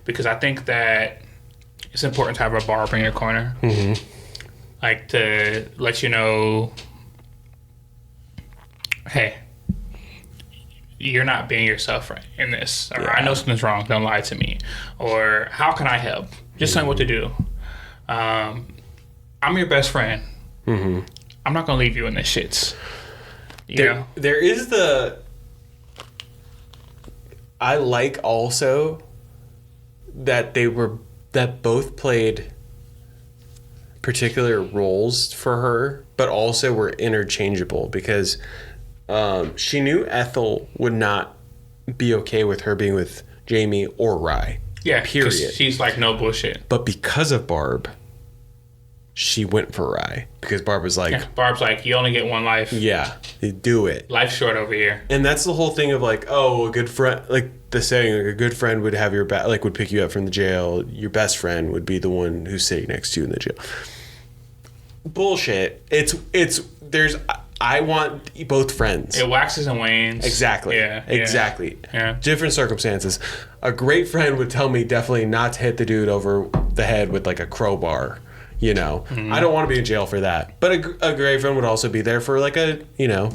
Because I think that it's important to have a Barb in your corner. Mm-hmm. Like, to let you know, hey, you're not being yourself in this. Or I know something's wrong. Don't lie to me. Or how can I help? Just tell me what to do. I'm your best friend. Mm-hmm. I'm not going to leave you in the shits. You know? There is I like also that that both played particular roles for her, but also were interchangeable because she knew Ethel would not be okay with her being with Jamie or Rye. Yeah, period. She's like, no bullshit. But because of Barb, she went for Rye because Barb was like, Barb's like, you only get one life. Yeah, you do it. Life's short over here. And that's the whole thing of like, oh, a good friend, like the saying, like a good friend would have your back, like would pick you up from the jail. Your best friend would be the one who's sitting next to you in the jail. Bullshit. I want both friends. It waxes and wanes. Exactly. Yeah. Exactly. Yeah. Different circumstances. A great friend would tell me definitely not to hit the dude over the head with like a crowbar. You know, I don't want to be in jail for that. But a great friend would also be there for like a, you know,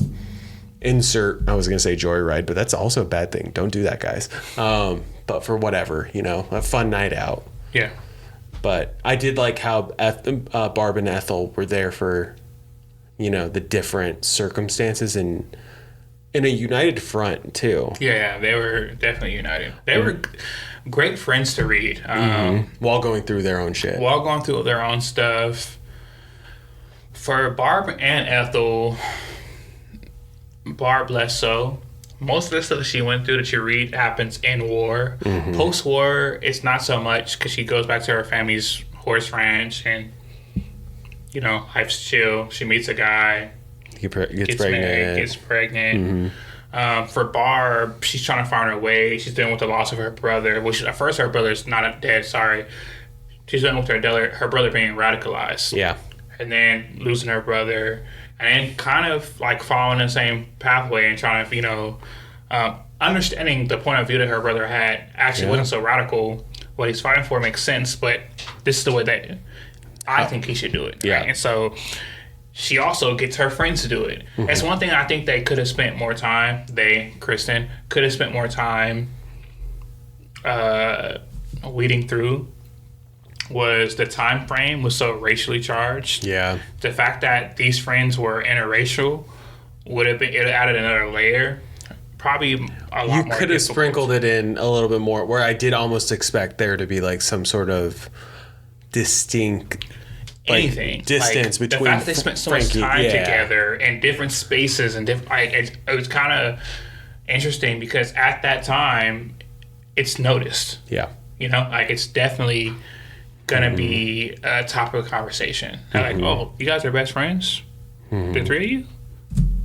insert, I was going to say joyride, but that's also a bad thing. Don't do that, guys. But for whatever, you know, a fun night out. Yeah. But I did like how Barb and Ethel were there for, you know, the different circumstances and in a united front, too. Yeah, they were definitely united. They were great friends to read. While going through their own shit. While going through their own stuff. For Barb and Ethel, Barb less so. Most of the stuff that she went through that you read happens in war. Mm-hmm. Post-war, it's not so much because she goes back to her family's horse ranch and, you know, life's chill. She meets a guy. Gets pregnant. Married, gets pregnant. Mm-hmm. For Barb, she's trying to find her way. She's dealing with the loss of her brother. Which at first her brother's not dead. Sorry, she's dealing with her brother being radicalized. Yeah, and then losing her brother, and then kind of like following the same pathway and trying to, you know, understanding the point of view that her brother had actually wasn't so radical. What he's fighting for makes sense, but this is the way that I think he should do it. Yeah, right? And so. She also gets her friends to do it. Mm-hmm. That's one thing I think they could have spent more time. Kristin, could have spent more time weeding through was the time frame was so racially charged. Yeah. The fact that these friends were interracial it added another layer. Probably a lot more. You could have sprinkled it in a little bit more, where I did almost expect there to be like some sort of distinct. Anything distance like, between the fact they spent so much time together in different spaces and it was kind of interesting because at that time it's noticed. Yeah, you know, like it's definitely gonna be a topic of conversation. Like, oh, you guys are best friends, the three of you.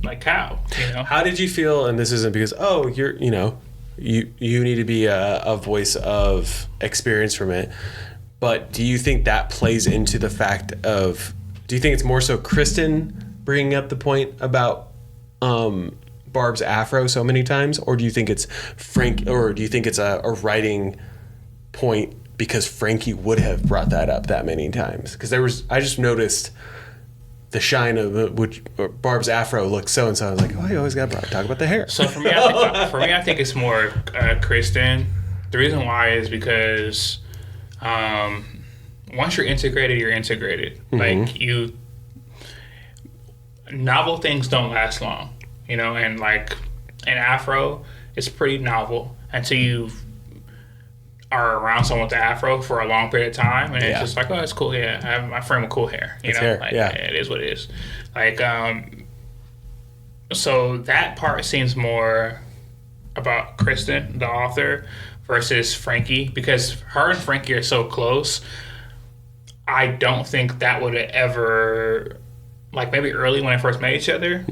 Like how? You know, how did you feel? And this isn't because you're you need to be a voice of experience from it. But do you think that plays into the fact of... Do you think it's more so Kristin bringing up the point about Barb's afro so many times? Or do you think it's Frank... Or do you think it's a writing point because Frankie would have brought that up that many times? Because I just noticed the shine of which Barb's afro looks so-and-so. I was like, you always got to talk about the hair. So for me, I think it's more Kristin. The reason why is because... once you're integrated, you're integrated. Like novel things don't last long, you know, and like an afro is pretty novel until you are around someone with the afro for a long period of time, and it's just like, oh, it's cool. Yeah, I have my friend with cool hair. You know, hair. like, yeah, it is what it is. Like, so that part seems more about Kristin, the author, versus Frankie, because her and Frankie are so close. I don't think that would have ever like maybe early when I first met each other,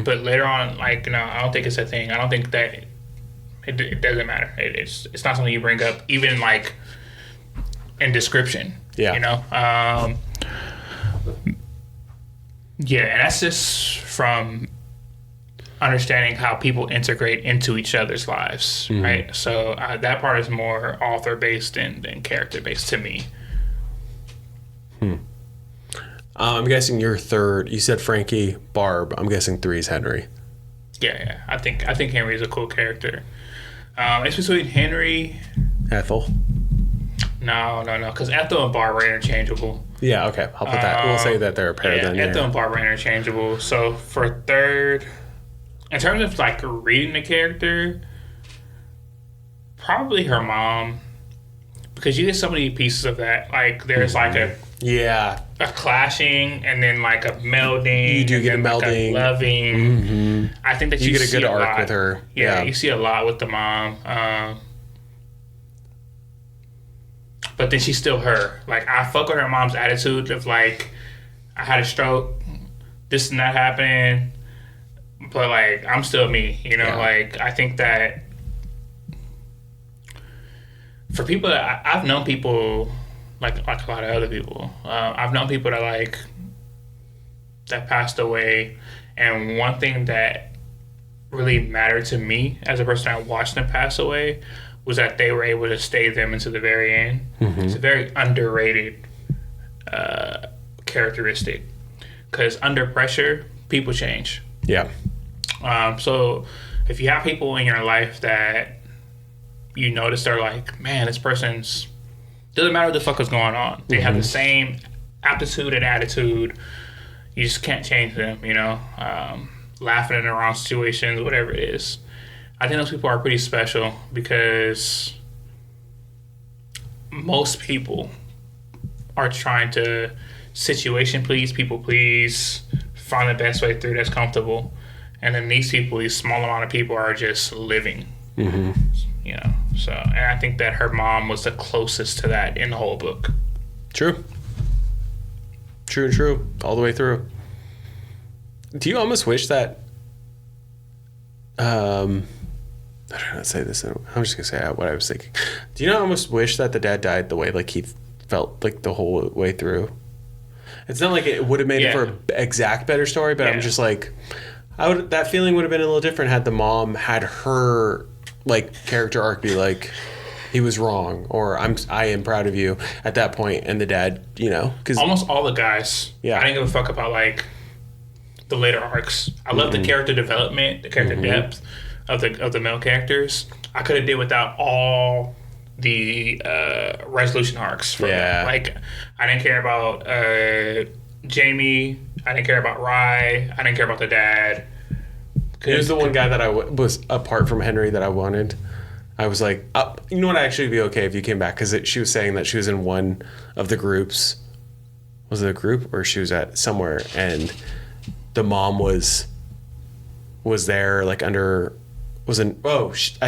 but later on, like, no, I don't think it's a thing. I don't think that it doesn't matter. It's not something you bring up, even like in description. Yeah. You know. Yeah, and that's just from understanding how people integrate into each other's lives, right? So that part is more author based than character based to me. I'm guessing you're third. You said Frankie, Barb. I'm guessing 3 is Henry. Yeah. I think Henry's a cool character. It's between Henry. Ethel. No, because Ethel and Barb are interchangeable. Yeah, okay. I'll put that. We'll say that they're a pair then. Ethel and Barb are interchangeable. So for third, in terms of like reading the character, probably her mom, because you get so many pieces of that. Like there's like a clashing and then like a melding. You do get a like melding, a loving. I think that you get a good arc lot with her. Yeah, you see a lot with the mom. But then she's still her. Like, I fuck with her mom's attitude of, like, I had a stroke, this and that happened, but, like, I'm still me, you know? Yeah. Like, I think that for people that I've known people, like a lot of other people, I've known people that, like, that passed away, and one thing that really mattered to me as a person that watched them pass away was that they were able to stay them into the very end. It's a very underrated characteristic, because under pressure, people change. Yeah. So if you have people in your life that you notice they're like, man, this person's, doesn't matter what the fuck is going on. They have the same aptitude and attitude. You just can't change them, you know? Laughing in the wrong situations, whatever it is. I think those people are pretty special, because most people are trying to situation please, people please, find the best way through that's comfortable. And then these people, these small amount of people, are just living. You know, so, and I think that her mom was the closest to that in the whole book. True, all the way through. Do you almost wish that I don't know how to say this. I'm just gonna say what I was thinking. Do you not almost wish that the dad died the way like he felt like the whole way through? It's not like it would have made it for an exact better story, but I'm just like, that feeling would have been a little different had the mom had her like character arc be like, he was wrong, or I am proud of you at that point, and the dad, you know, because almost all the guys, I didn't give a fuck about like the later arcs. I love the character development, the character depth of the male characters. I could have did without all the resolution arcs. For them. Like, I didn't care about Jamie. I didn't care about Rye. I didn't care about the dad. He was the one guy that I was apart from Henry that I wanted. I was like, you know what? I'd actually be okay if you came back, because she was saying that she was in one of the groups. Was it a group, or she was at somewhere, and the mom was there, like I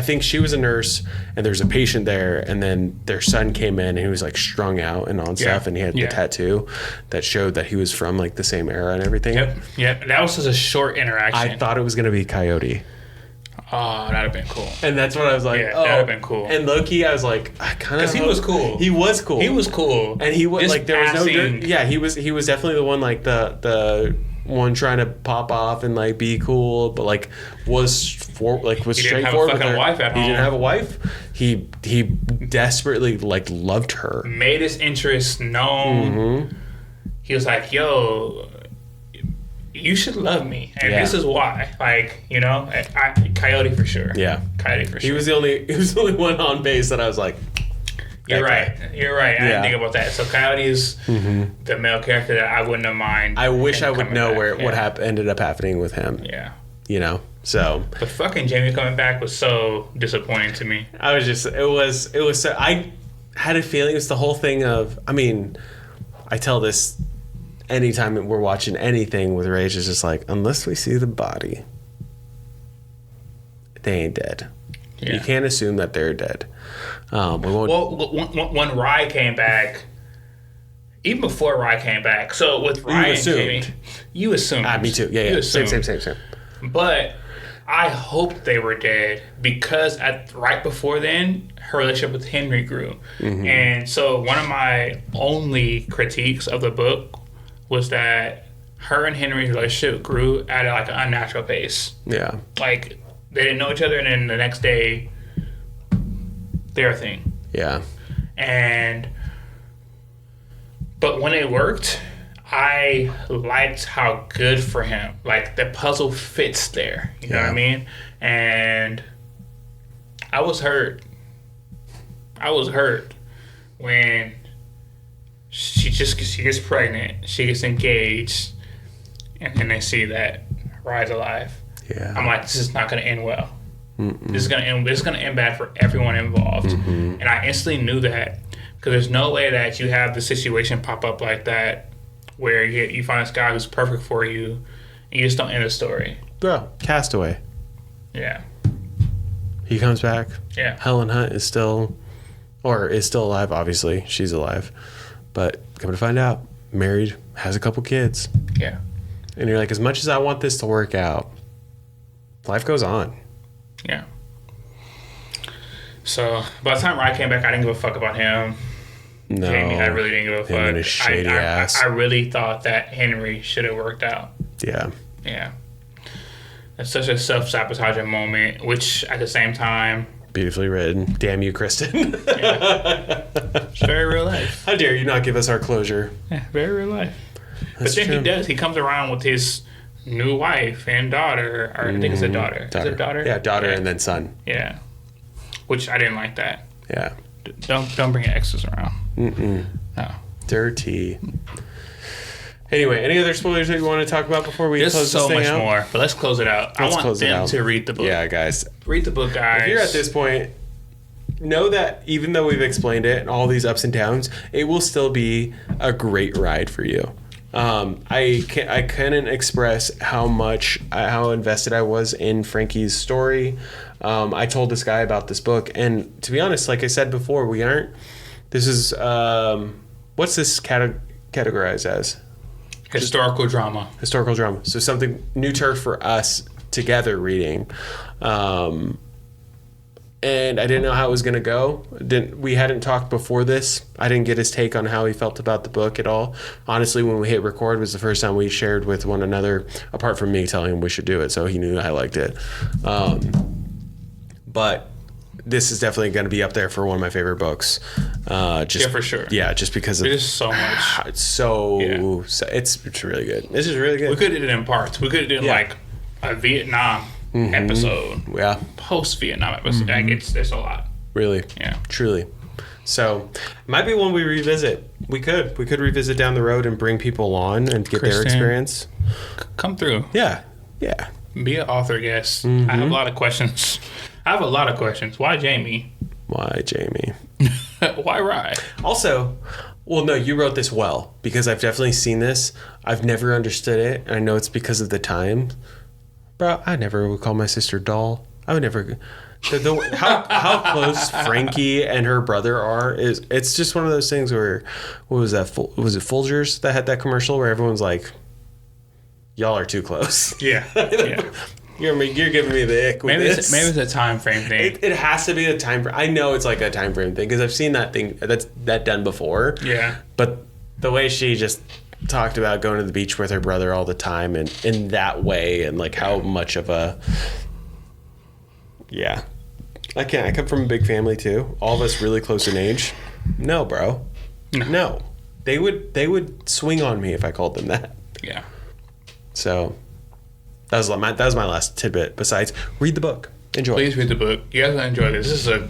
think she was a nurse, and there's a patient there, and then their son came in and he was like strung out and on stuff, and he had the tattoo that showed that he was from like the same era and everything. Yep. That was just a short interaction. I thought it was gonna be Coyote. Oh, that'd have been cool. And that's what I was like, that'd have been cool. And low-key, I was like, I kind of, because he was cool. He was cool. And he was just like, there was no dirt. Yeah, he was definitely the one, like the one trying to pop off and like be cool, but like was straightforward with her. He didn't have a wife. He desperately like loved her. Made his interests known. He was like, "Yo, you should love me, and this is why." Like, you know, Coyote for sure. Yeah, Coyote for sure. He was the only one on base that I was like, You're right. I didn't think about that. So Coyote is the male character that I wouldn't have mind. I wish I would know what ended up happening with him. Yeah. You know, so. But fucking Jamie coming back was so disappointing to me. It was so, I had a feeling it's the whole thing of, I mean, I tell this anytime we're watching anything with Rage, is just like, unless we see the body, they ain't dead. Yeah. You can't assume that they're dead. We won't. Well, when Rye came back, even before Rye came back. So with Rye and Jamie, you assumed. Me too. Yeah, yeah. Same. But I hoped they were dead because right before then, her relationship with Henry grew. Mm-hmm. And so one of my only critiques of the book was that her and Henry's relationship grew at like an unnatural pace. Yeah. Like, they didn't know each other, and then the next day, they're a thing. Yeah. But when it worked, I liked how good for him. Like, the puzzle fits there. You know what I mean? And I was hurt. When she gets pregnant, she gets engaged, and then they see that Rye's alive. Yeah. I'm like, this is not going to end well. This is going to end bad for everyone involved. And I instantly knew that, because there's no way that you have the situation pop up like that where you find this guy who's perfect for you and you just don't end the story. Bro, Castaway. Yeah. He comes back. Yeah. Helen Hunt is still alive, obviously. She's alive. But come to find out, married, has a couple kids. Yeah. And you're like, as much as I want this to work out, life goes on. Yeah. So by the time Rye came back, I didn't give a fuck about him. No. Jamie, I really didn't give a fuck. And his shady ass. I really thought that Henry should have worked out. Yeah. Yeah. It's such a self-sabotaging moment, which at the same time... Beautifully written. Damn you, Kristin. Yeah. It's very real life. How dare you not give us our closure. Yeah, very real life. That's but then true. he does. He comes around with his new wife and daughter. Or I think it's a daughter. Is it daughter? Yeah, daughter and then son. Yeah. Which I didn't like that. Yeah. Don't bring your exes around. No. Dirty. Anyway, any other spoilers that you want to talk about before we close this thing out? There's so much more, but let's close it out. I want them to read the book. Yeah, guys. Read the book, guys. If you're at this point, know that even though we've explained it and all these ups and downs, it will still be a great ride for you. I couldn't express how invested I was in Frankie's story. I told this guy about this book, and to be honest, like I said before, this is what's this categorized as? Historical drama. So something new turf for us together reading. And I didn't know how it was going to go. We hadn't talked before this. I didn't get his take on how he felt about the book at all. Honestly, when we hit record was the first time we shared with one another, apart from me telling him we should do it. So he knew I liked it. But this is definitely going to be up there for one of my favorite books. Yeah, for sure. Yeah, just because of... It is so much. It's it's really good. This is really good. We could have did it in parts. We could have did like a Vietnam episode. Yeah. Post-Vietnam episode. There's a lot. Really. Yeah. Truly. So, it might be one we revisit. We could revisit down the road and bring people on and get their experience. Come through. Yeah. Yeah. Be an author guest. I have a lot of questions. Why Jamie? Why Jamie? Why Rye? Also, well, no, you wrote this well, because I've definitely seen this. I've never understood it. And I know it's because of the time. Bro, I never would call my sister doll. I would never... how close Frankie and her brother are it's just one of those things where... What was that? Was it Folgers that had that commercial where everyone's like, y'all are too close? Yeah. You're giving me the ick with this. Maybe it's a time frame thing. It has to be a time frame. I know it's like a time frame thing because I've seen that thing that done before. Yeah. But the way she just talked about going to the beach with her brother all the time and in that way and like how much of a... Yeah. I come from a big family too. All of us really close in age. No, bro. No. They would swing on me if I called them that. Yeah. So... That was my last tidbit. Besides, read the book. Enjoy. Please read the book. You guys will enjoy this. This is a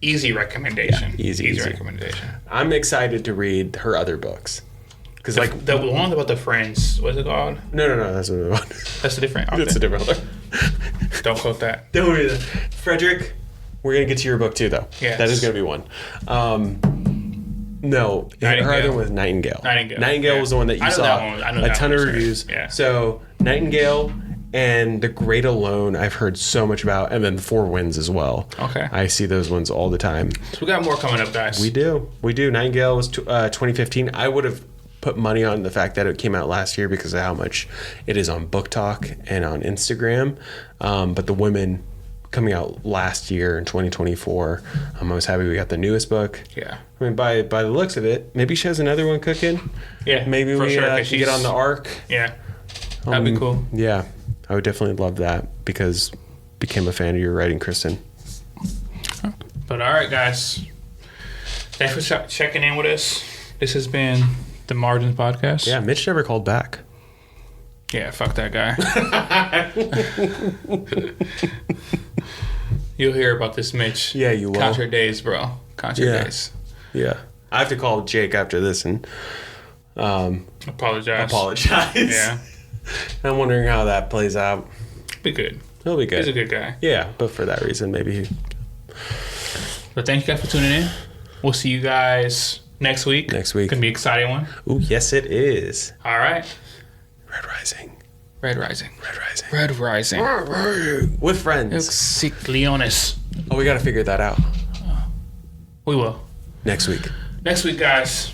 easy recommendation. Yeah, easy recommendation. I'm excited to read her other books. Because like the one about the friends, what's it called? No, that's another one. That's a different. That's a different one. Don't quote that. Don't read that. Frederick, we're gonna get to your book too, though. Yes. That is gonna be one. No, her other one was Nightingale. Nightingale was the one that you saw I know a ton of reviews. Yeah. So Nightingale And The Great Alone, I've heard so much about, and then The Four Winds as well. Okay. I see those ones all the time. So we got more coming up, guys. We do. Nightingale was 2015. I would have put money on the fact that it came out last year because of how much it is on Book Talk and on Instagram. But The Women coming out last year in 2024. I was happy we got the newest book. Yeah. I mean, by the looks of it, maybe she has another one cooking. Yeah. Maybe for we sure, can get on the arc. Yeah. That'd be cool. Yeah. I would definitely love that because became a fan of your writing, Kristin. But all right, guys. Thanks for checking in with us. This has been the Margins Podcast. Yeah, Mitch never called back. Yeah, fuck that guy. You'll hear about this, Mitch. Yeah, you will. Count your days, bro. Count your days. Yeah. I have to call Jake after this and apologize. Yeah. I'm wondering how that plays out. Be good. He'll be good. He's a good guy. Yeah, but for that reason, maybe he... But thank you guys for tuning in. We'll see you guys next week. Next week. Gonna be an exciting one. Ooh, yes, it is. All right. Red Rising. Red Rising. Red Rising. Red Rising. With friends. Sic Leonis. Oh, we got to figure that out. We will. Next week. Next week, guys.